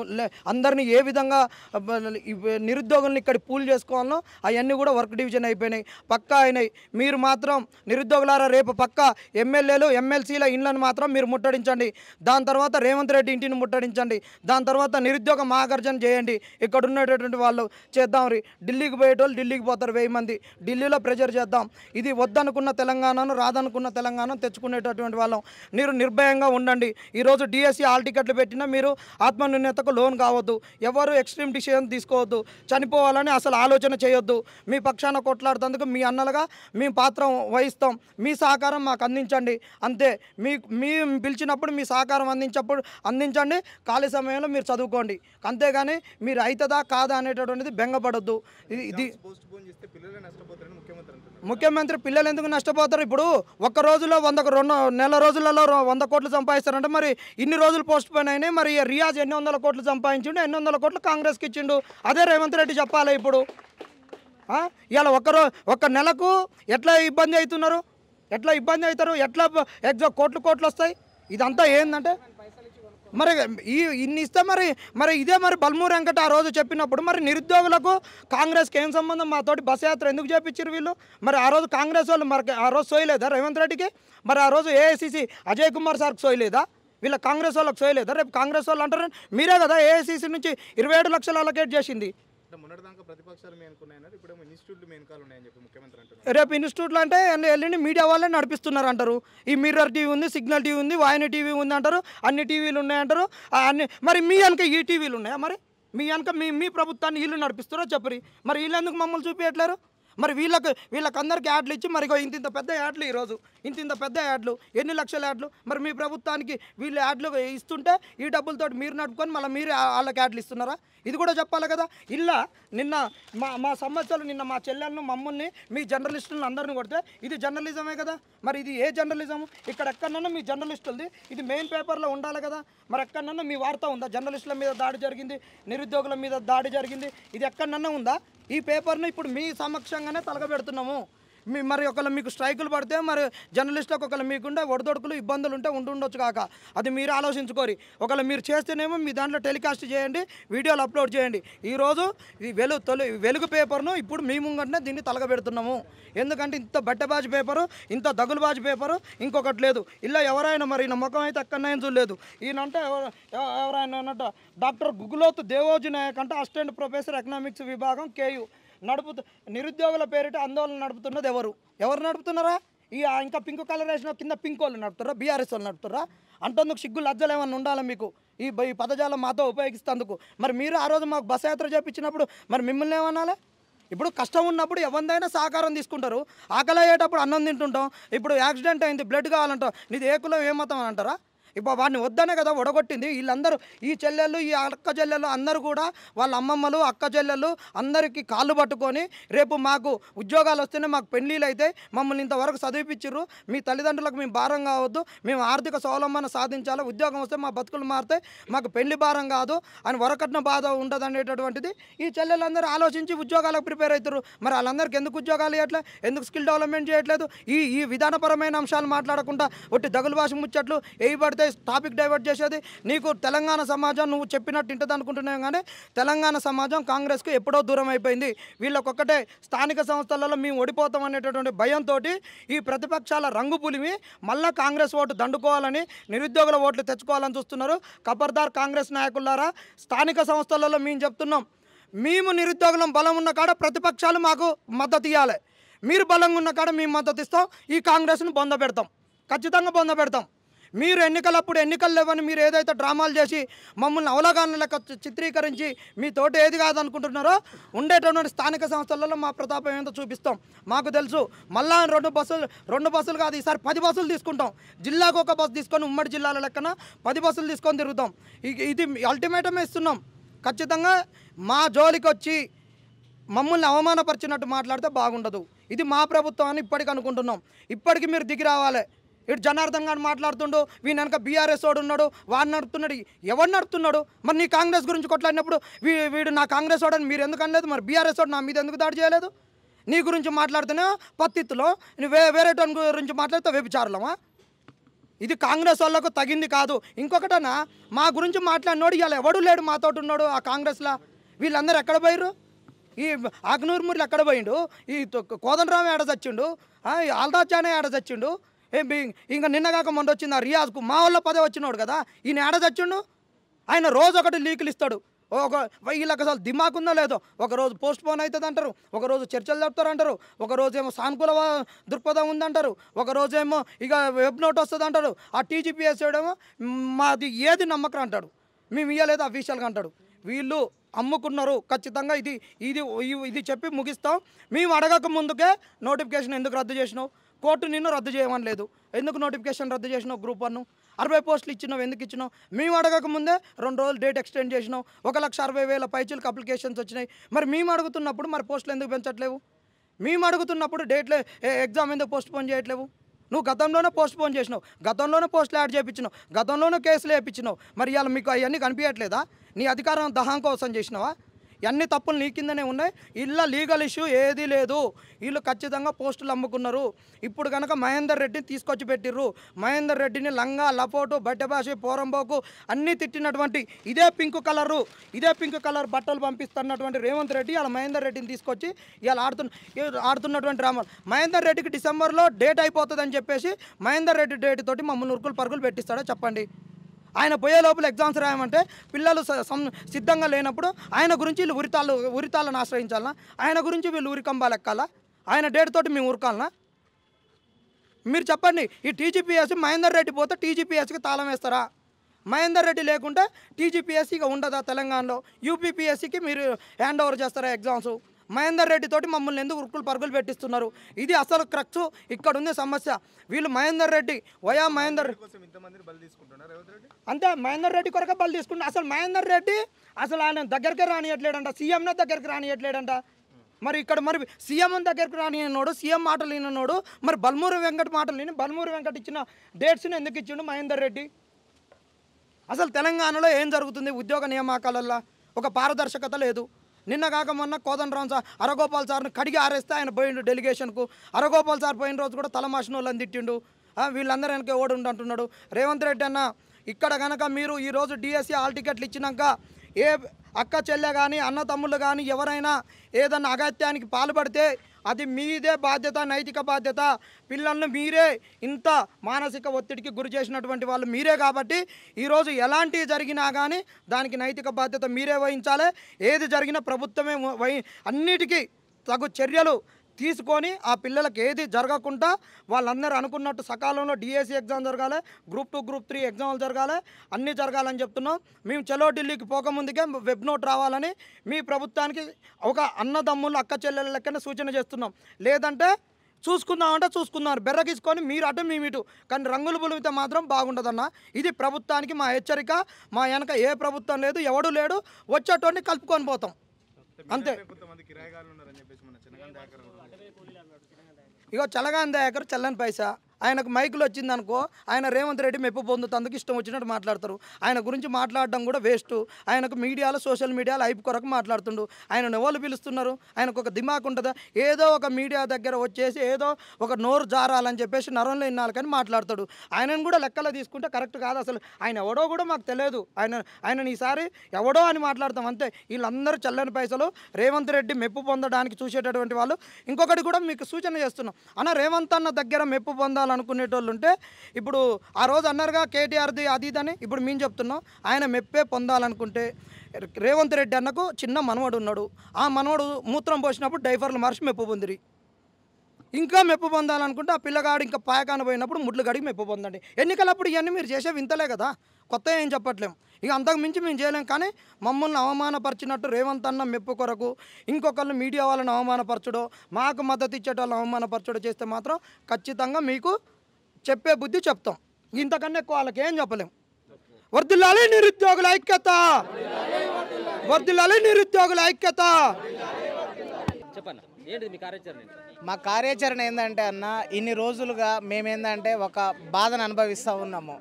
అందరినీ ఏ విధంగా నిరుద్యోగులను ఇక్కడ పూల్ చేసుకోవాలనో అవన్నీ కూడా వర్క్ డివిజన్ అయిపోయినాయి, పక్కా అయినాయి. మీరు మాత్రం నిరుద్యోగులారా రేపు పక్కా ఎమ్మెల్యేలు ఎమ్మెల్సీల ఇండ్లను మాత్రం మీరు ముట్టడించండి. దాని తర్వాత రేవంత్ రెడ్డి ఇంటిని ముట్టడించండి. దాని తర్వాత నిరుద్యోగ మహాగర్జన చేయండి. ఇక్కడ ఉన్నటువంటి వాళ్ళు చేద్దాం. ఢిల్లీకి పోయేటోళ్ళు ఢిల్లీకి పోతారు 1000 మంది. ఢిల్లీలో ప్రెజర్ చేద్దాం. ఇది వద్దనుకున్న తెలంగాణను, రాదనుకున్న తెలంగాణను తెచ్చుకునేటటువంటి వాళ్ళం. మీరు నిర్భయంగా ఉండండి. ఈరోజు డిఎస్సి హాల్ టికెట్లు పెట్టినా మీరు ఆత్మనిర్ణయతకు లోన్ కావద్దు, ఎవరు ఎక్స్ట్రీమ్ డిసిషన్ తీసుకోవద్దు, చనిపోవాలని అసలు ఆలోచన చేయొద్దు. మీ పక్షాన కొట్లాడుతందుకు మీ అన్నలుగా మేము పాత్ర వహిస్తాం. మీ సహకారం మాకు అందించండి అంతే. మీ పిలిచినప్పుడు మీ సహకారం అందించండి. ఖాళీ సమయంలో మీరు చదువుకోండి. అంతేగాని మీరు అవుతుందా కాదా అనేటటువంటిది బెంగపడొద్దు. ఇది ముఖ్యమంత్రి పిల్లలు ఎందుకు నష్టపోతారు? ఇప్పుడు ఒక్క రోజులో 2 నెల రోజులలో 100 కోట్లు సంపాదిస్తారంటే మరి ఇన్ని రోజులు పోస్ట్ పోన్ అయినాయి. మరి రియాజ్ 800 కోట్లు సంపాదించిండు, 800 కోట్లు కాంగ్రెస్కి ఇచ్చిండు. అదే రేవంత్ రెడ్డి చెప్పాలి. ఇప్పుడు ఇవాళ ఒక్క నెలకు ఎట్లా ఇబ్బంది అవుతారు, ఎట్లా ఎగ్జామ్ కోట్లు వస్తాయి. ఇదంతా ఏంటంటే మరి ఇన్ని ఇస్తే మరి ఇదే మరి బల్మూరు వెంకట ఆ రోజు చెప్పినప్పుడు మరి నిరుద్యోగులకు కాంగ్రెస్కి ఏం సంబంధం? మాతోటి బస్ యాత్ర ఎందుకు చేపించారు వీళ్ళు? మరి ఆ రోజు కాంగ్రెస్ వాళ్ళు మరి ఆ రోజు సోయలేదా రేవంత్ రెడ్డికి? మరి ఆ రోజు ఏఐసిసి అజయ్ కుమార్ సార్కి సోయలేదా? వీళ్ళ కాంగ్రెస్ వాళ్ళకి సోయలేదా? రేపు కాంగ్రెస్ వాళ్ళు అంటారు మీరే కదా ఏఐసిసి నుంచి 27 లక్షలు అలొకేట్ చేసింది. రేపు ఇన్స్టిట్యూట్లు అంటే వెళ్ళండి మీడియా వాళ్ళే నడిపిస్తున్నారు అంటారు. ఈ మిర్రర్ టీవీ ఉంది, సిగ్నల్ టీవీ ఉంది, వాహిని టీవీ ఉంది అంటారు, అన్ని టీవీలు ఉన్నాయంటారు. అన్ని మరి మీ వెనక ఈ టీవీలు ఉన్నాయా? మరి మీ వెనక మీ ప్రభుత్వాన్ని వీళ్ళు నడిపిస్తారో చెప్పరి. మరి వీళ్ళు ఎందుకు మమ్మల్ని చూపించట్లేరు? మరి వీళ్ళకందరికీ యాడ్లు ఇచ్చి మరి ఇంత పెద్ద యాడ్లు ఈరోజు ఇంత పెద్ద యాడ్లు ఎన్ని లక్షల యాడ్లు మరి మీ ప్రభుత్వానికి వీళ్ళు యాడ్లు ఇస్తుంటే ఈ డబ్బులతో మీరు నడుపుకొని మళ్ళీ మీరు వాళ్ళకి యాడ్లు ఇస్తున్నారా? ఇది కూడా చెప్పాలి కదా. ఇలా నిన్న మా సమస్యలు నిన్న మా చెల్లెలను మమ్మల్ని మీ జర్నలిస్టులను అందరిని కొడితే ఇది జర్నలిజమే కదా. మరి ఇది ఏ జర్నలిజము? ఇక్కడ ఎక్కడన్నా మీ జర్నలిస్టులది ఇది మెయిన్ పేపర్లో ఉండాలి కదా. మరి ఎక్కడన్నా మీ వార్త ఉందా? జర్నలిస్టుల మీద దాడి జరిగింది, నిరుద్యోగుల మీద దాడి జరిగింది, ఇది ఎక్కడన్నా ఉందా? ఈ పేపర్ను ఇప్పుడు మీ సమక్షంగానే తలగబెడుతున్నాము. మరి ఒకవేళ మీకు స్ట్రైకులు పడితే మరి జర్నలిస్టులకు ఒకవేళ మీకుండే ఒడిదొడుకులు ఇబ్బందులు ఉంటే ఉండొచ్చు కాక అది మీరు ఆలోచించుకోరి. ఒకవేళ మీరు చేస్తేనేమో మీ దాంట్లో టెలికాస్ట్ చేయండి, వీడియోలు అప్లోడ్ చేయండి. ఈరోజు ఈ వెలుగు పేపర్ను ఇప్పుడు మీ ముంగంటే దీన్ని తలగబెడుతున్నాము. ఎందుకంటే ఇంత బట్టబాజు పేపరు, ఇంత దగులుబాజు పేపరు ఇంకొకటి లేదు. ఇలా ఎవరైనా మరి ఈయన ముఖం అయితే ఎక్కడైనా చూడలేదు. ఈయనంటే ఎవరైనా అన్నట్టు డాక్టర్ గుగులోతు దేవోజీ నాయక్ అంటే అసిస్టెంట్ ప్రొఫెసర్ ఎకనామిక్స్ విభాగం కేయు నిరుద్యోగుల పేరిట ఆందోళన నడుపుతున్నది ఎవరు నడుపుతున్నారా? ఇంకా పింక్ కలర్ వేసిన కింద పింక్ వాళ్ళు నడుపుతారా? బీఆర్ఎస్ వాళ్ళు నడుపుతారా? అంటందుకు సిగ్గు లజ్జలు ఏమన్నా ఉండాలి మీకు ఈ పదజాలం మాతో ఉపయోగిస్తేందుకు. మరి మీరు ఆ రోజు మాకు బస్ యాత్ర చేయించినప్పుడు మరి మిమ్మల్ని ఏమనాలి? ఇప్పుడు కష్టం ఉన్నప్పుడు ఎవరిదైనా సహకారం తీసుకుంటారు. ఆకలి అయ్యేటప్పుడు అన్నం తింటుంటాం. ఇప్పుడు యాక్సిడెంట్ అయింది, బ్లడ్ కావాలంటాం, నీది ఏ కులం ఏ మతం అని అంటారా? ఇప్పుడు వాడిని వద్దనే కదా ఒడగొట్టింది. వీళ్ళందరూ ఈ చెల్లెళ్ళు ఈ అక్క చెల్లెళ్ళు అందరూ కూడా వాళ్ళ అమ్మమ్మలు అక్క చెల్లెళ్ళు అందరికీ కాళ్ళు పట్టుకొని రేపు మాకు ఉద్యోగాలు వస్తేనే మాకు పెళ్ళిళ్ళు అయితే మమ్మల్ని ఇంతవరకు చదివిపించారు, మీ తల్లిదండ్రులకు మేము భారం కావద్దు, మేము ఆర్థిక స్వావలంబన సాధించాలి, ఉద్యోగం వస్తే మా బతుకులు మారితే మాకు పెళ్లి భారం కాదు అని వరకట్న బాధ ఉండదు అనేటటువంటిది ఈ చెల్లెళ్ళందరూ ఆలోచించి ఉద్యోగాలకు ప్రిపేర్ అవుతారు. మరి వాళ్ళందరికీ ఎందుకు ఉద్యోగాలు ఇవ్వట్లేదు? ఎందుకు స్కిల్ డెవలప్మెంట్ చేయట్లేదు? ఈ విధానపరమైన అంశాలు మాట్లాడకుండా ఒట్టి దగులు భాష ముచ్చట్లు వేయబడితే టాపిక్ డైవర్ట్ చేసేది. నీకు తెలంగాణ సమాజం నువ్వు చెప్పినట్టు ఇంటది అనుకుంటున్నావు, కానీ తెలంగాణ సమాజం కాంగ్రెస్కు ఎప్పుడో దూరం అయిపోయింది. వీళ్ళకొక్కటే స్థానిక సంస్థలలో మేము ఓడిపోతాం అనేటటువంటి భయంతో ఈ ప్రతిపక్షాల రంగు పులిమి మళ్ళా కాంగ్రెస్ ఓటు దండుకోవాలని నిరుద్యోగుల ఓట్లు తెచ్చుకోవాలని చూస్తున్నారు. ఖబర్దార్ కాంగ్రెస్ నాయకులారా, స్థానిక సంస్థలలో మేము చెప్తున్నాం, మేము నిరుద్యోగులం బలం ఉన్న కాడ ప్రతిపక్షాలు మాకు మద్దతు ఇవ్వాలి. మీరు బలంగా ఉన్న కాడ మేము మద్దతు ఇస్తాం. ఈ కాంగ్రెస్ను బొంద పెడతాం, ఖచ్చితంగా బొంద పెడతాం. మీరు ఎన్నికలప్పుడు ఎన్నికలు లేవని మీరు ఏదైతే డ్రామాలు చేసి మమ్మల్ని అవగాహన లెక్క చిత్రీకరించి మీతోటి ఏది కాదనుకుంటున్నారో ఉండేటటువంటి స్థానిక సంస్థలలో మా ప్రతాపం ఏంటో చూపిస్తాం. మాకు తెలుసు. మళ్ళా రెండు బస్సులు కాదు, ఈసారి 10 బస్సులు తీసుకుంటాం. జిల్లాకు ఒక బస్సు తీసుకొని ఉమ్మడి జిల్లాల లెక్కన 10 బస్సులు తీసుకొని తిరుగుతాం. ఇది అల్టిమేటమే ఇస్తున్నాం. ఖచ్చితంగా మా జోలికి వచ్చి మమ్మల్ని అవమానపరిచినట్టు మాట్లాడితే బాగుండదు. ఇది మా ప్రభుత్వం అని ఇప్పటికి అనుకుంటున్నాం. ఇప్పటికి మీరు దిగి రావాలి. ఇటు జనార్దన్ గారు మాట్లాడుతుండు, వీని వెనక బీఆర్ఎస్ వాడు ఉన్నాడు, వాడు నడుపుతున్నాడు. ఎవరు నడుపుతున్నాడు? మరి నీ కాంగ్రెస్ గురించి కొట్లాడినప్పుడు వీడు నా కాంగ్రెస్ వాడని మీరు ఎందుకు అనలేదు? మరి బీఆర్ఎస్ వాడు నా మీద ఎందుకు దాడి చేయలేదు? నీ గురించి మాట్లాడితేనే పత్తిత్తులో, వేరే టోన్ గురించి మాట్లాడితే వ్యభిచారులమా? ఇది కాంగ్రెస్ వాళ్ళకు తగింది కాదు. ఇంకొకటనా, మా గురించి మాట్లాడినోడు ఇవాళ ఎవడు లేడు మాతోటి ఉన్నాడు ఆ కాంగ్రెస్లో. వీళ్ళందరూ ఎక్కడ పోయిర్రు? ఈ ఆగ్నూర్మురులు ఎక్కడ పోయిండు? ఈ కోదండరామ ఏడ చచ్చిండు? ఆల్దాచానే ఏడ చచ్చిండు? ఇంకా నిన్నగాక మొన్న వచ్చింది ఆ రియాజ్కు మా వాళ్ళ పదే వచ్చినోడు కదా, ఈయన ఏడ చచ్చిండు? ఆయన రోజు ఒకటి లీకులు ఇస్తాడు. వీళ్ళకి అసలు దిమాకుందో లేదో. ఒకరోజు పోస్ట్ పోన్ అవుతుంది అంటారు, ఒకరోజు చర్చలు జరుపుతారు అంటారు, ఒకరోజేమో సానుకూల దృక్పథం ఉందంటారు, ఒకరోజేమో ఇక వెబ్ నోట్ వస్తుంది అంటారు. ఆ టీజీపీఎస్ ఏమో మాది ఏది నమ్మకం అంటాడు, మేము ఇవ్వలేదు అఫీషియల్గా అంటాడు. వీళ్ళు అమ్ముకున్నారు ఖచ్చితంగా. ఇది చెప్పి ముగిస్తాం. మేము అడగక ముందుకే నోటిఫికేషన్ ఎందుకు రద్దు చేసినావు? కోర్టు నిన్ను రద్దు చేయమని లేదు. ఎందుకు నోటిఫికేషన్ రద్దు చేసినావు? గ్రూప్ 1 60 పోస్టులు ఇచ్చినావు, ఎందుకు ఇచ్చినావు? మేము అడగక ముందే 2 రోజులు డేట్ ఎక్స్టెండ్ చేసినావు. 1,60,000 పైచీలకు అప్లికేషన్స్ వచ్చినాయి. మరి మేము అడుగుతున్నప్పుడు మరి పోస్టులు ఎందుకు పెంచట్లేవు? మేము అడుగుతున్నప్పుడు డేట్లు ఎగ్జామ్ ఎందుకు పోస్ట్ పోన్ చేయట్లేవు? నువ్వు గతంలోనే పోస్ట్ పోన్ చేసినావు, గతంలోనే పోస్టులు యాడ్ చేయించినావు, గతంలోనే కేసులు వేయించినావు. మరి ఇవాళ మీకు అవన్నీ కనిపించట్లేదా? నీ అధికారం దహం కోసం చేసినావా? అన్ని తప్పులు నీ కిందనే ఉన్నాయి. ఇలా లీగల్ ఇష్యూ ఏదీ లేదు. వీళ్ళు ఖచ్చితంగా పోస్టులు అమ్ముకున్నారు. ఇప్పుడు కనుక మహేందర్ రెడ్డిని తీసుకొచ్చి పెట్టిర్రు. మహేందర్ రెడ్డిని లంగా లపోటు బట్టెబాషి పోరంబోకు అన్నీ తిట్టినటువంటి ఇదే పింక్ కలర్ బట్టలు పంపిస్తున్నటువంటి రేవంత్ రెడ్డి అలా మహేందర్ రెడ్డిని తీసుకొచ్చి ఇలా ఆడుతున్నటువంటి డ్రామాలు. మహేందర్ రెడ్డికి డిసెంబర్లో డేట్ అయిపోతుందని చెప్పేసి మహేందర్ రెడ్డి డేట్ తోటి మమ్మల్ని ఉరుకులు పరుగులు పెట్టిస్తాడో చెప్పండి. ఆయన పోయే లోపల ఎగ్జామ్స్ రాయమంటే పిల్లలు సిద్ధంగా లేనప్పుడు ఆయన గురించి వీళ్ళు ఉరితాళ్ళను ఆశ్రయించాలనా? ఆయన గురించి వీళ్ళు ఉరికంబాలు ఎక్కాలా? ఆయన డేట్ తోటి మేము ఉరకాలనా? మీరు చెప్పండి. ఈ టీజీపీఎస్సీ మహేందర్ రెడ్డి పోతే టీజీపీఎస్సీకి తాళం వేస్తారా? మహేందర్ రెడ్డి లేకుంటే టీజీపీఎస్సీగా ఉండదా తెలంగాణలో? యూపీపీఎస్సీకి మీరు హ్యాండ్ ఓవర్ చేస్తారా ఎగ్జామ్స్? మహేందర్ రెడ్డి తోటి మమ్మల్ని ఎందుకు ఉరుకులు పరుగులు పెట్టిస్తున్నారు? ఇది అసలు క్రక్స్, ఇక్కడ ఉంది సమస్య. వీళ్ళు మహేందర్ రెడ్డి మహేందర్ అంతే మహేందర్ రెడ్డి కొరకే బలి తీసుకుంటారు. అసలు మహేందర్ రెడ్డి అసలు ఆయన దగ్గరికి రానియట్లేడంట, సీఎంనే దగ్గరికి రానియట్లేడంట. మరి ఇక్కడ మరి సీఎం దగ్గరికి రానియనోడు, సీఎం మాటలు వినోడు, మరి బల్మూరి వెంకట మాటలు విని బల్మూరి వెంకట ఇచ్చిన డేట్స్ని ఎందుకు ఇచ్చిండు మహేందర్ రెడ్డి? అసలు తెలంగాణలో ఏం జరుగుతుంది? ఉద్యోగ నియామకాలల్లో ఒక పారదర్శకత లేదు. నిన్న కాక మొన్న కోదండరాం సార్ అరగోపాల్ సార్ని కడిగి ఆరేస్తే ఆయన పోయిండు డెలిగేషన్కు. అరగోపాల్ సార్ పోయిన రోజు కూడా తలమాసిన వాళ్ళని తిట్టిండు. వీళ్ళందరూ వెనక ఓడి అంటున్నాడు రేవంత్ రెడ్డి అన్న. ఇక్కడ కనుక మీరు ఈరోజు డిఎస్సి హాల్ టికెట్లు ఇచ్చినాక ఏ అక్క చెల్లె కానీ అన్న తమ్ముళ్ళు కానీ ఎవరైనా ఏదన్నా అగత్యానికి పాల్పడితే అది మీదే బాధ్యత, నైతిక బాధ్యత. పిల్లలను మీరే ఇంత మానసిక ఒత్తిడికి గురి చేసినటువంటి వాళ్ళు మీరే కాబట్టి ఈరోజు ఎలాంటివి జరిగినా కానీ దానికి నైతిక బాధ్యత మీరే వహించాలి. ఏది జరిగినా ప్రభుత్వమే అన్నిటికీ తగు చర్యలు తీసుకొని ఆ పిల్లలకు ఏది జరగకుండా వాళ్ళందరూ అనుకున్నట్టు సకాలంలో డిఎస్సి ఎగ్జామ్ జరగాలి, గ్రూప్ 2 గ్రూప్ 3 ఎగ్జామ్లు జరగాలి, అన్నీ జరగాలని చెప్తున్నాం. మేము చలో ఢిల్లీకి పోకముందుకే వెబ్ నోట్ రావాలని మీ ప్రభుత్వానికి ఒక అన్నదమ్ములు అక్క చెల్లెల లెక్కన సూచన చేస్తున్నాం. లేదంటే చూసుకుందామంటే చూసుకున్నారు, బెర్రగీసుకొని మీరు అటు మేము ఇటు, కానీ రంగులు పులిమితే మాత్రం బాగుండదన్న. ఇది ప్రభుత్వానికి మా హెచ్చరిక. మా వెనక ఏ ప్రభుత్వం లేదు, ఎవడు లేడు, వచ్చేటోడిని కలుపుకొని పోతాం అంతే. ఇగో చలగాని దయాకర్ చల్లని పైసా, ఆయనకు మైకులు వచ్చిందనుకో ఆయన రేవంత్ రెడ్డి మెప్పు పొందుతందుకు ఇష్టం వచ్చినట్టు మాట్లాడతారు. ఆయన గురించి మాట్లాడడం కూడా వేస్ట్. ఆయనకు మీడియాలో సోషల్ మీడియాలో హైప్ కొరకు మాట్లాడుతుండు. ఆయన ఎవరు పిలుస్తున్నారు? ఆయనకు ఒక దిమాక్ ఉంటుందా? ఏదో ఒక మీడియా దగ్గర వచ్చేసి ఏదో ఒక నోరు జారాలని చెప్పేసి నరంలో ఇన్నాళ్ళు కానీ మాట్లాడతాడు. ఆయనను కూడా లెక్కలో తీసుకుంటే కరెక్ట్ కాదు. అసలు ఆయన ఎవడో కూడా మాకు తెలియదు. ఆయన ఈసారి ఎవడో అని మాట్లాడతాం అంతే. వీళ్ళందరూ చల్లని పైసలు రేవంత్ రెడ్డి మెప్పు పొందడానికి చూసేటటువంటి వాళ్ళు. ఇంకొకటి కూడా మీకు సూచన చేస్తున్నాం అన్న, రేవంత్ అన్న దగ్గర మెప్పు పొందాలనుకునేటోళ్ళు ఉంటే ఇప్పుడు ఆ రోజు అన్నారుగా కేటీఆర్ది అది ఇదని, ఇప్పుడు మేము చెప్తున్నాం ఆయన మెప్పే పొందాలనుకుంటే రేవంత్ రెడ్డి అన్నకు చిన్న మనవడు ఉన్నాడు. ఆ మనవడు మూత్రం పోసినప్పుడు డైఫర్లు మార్చి మెప్పు పొందిరి. ఇంకా మెప్పు పొందాలనుకుంటే ఆ పిల్లగాడు ఇంకా పాయకాన పోయినప్పుడు ముడ్లు గడికి మెప్పు పొందండి. ఎన్నికలప్పుడు ఇవన్నీ మీరు చేసే వింతలే కదా, కొత్త ఏం చెప్పట్లేము. ఇక అంతకు మించి మేము చేయలేం. కానీ మమ్మల్ని అవమానపరిచినట్టు రేవంత్ అన్న మెప్పు కొరకు ఇంకొకళ్ళు మీడియా వాళ్ళని అవమానపరచడో, మాకు మద్దతు ఇచ్చేటోళ్ళని అవమానపరచడో చేస్తే మాత్రం ఖచ్చితంగా మీకు చెప్పే బుద్ధి చెప్తాం. ఇంతకన్నా ఎక్కువ వాళ్ళకి ఏం చెప్పలేం. వర్ధిల్లాలి నిరుద్యోగుల ఐక్యత, వర్ధిల్లాలి నిరుద్యోగుల ఐక్యత. చెప్పండి ఏంటి మీ కార్యాచరణ? మా కార్యాచరణ ఏంటంటే అన్న, ఇన్ని రోజులుగా మేమేందంటే ఒక బాధను అనుభవిస్తూ ఉన్నాము.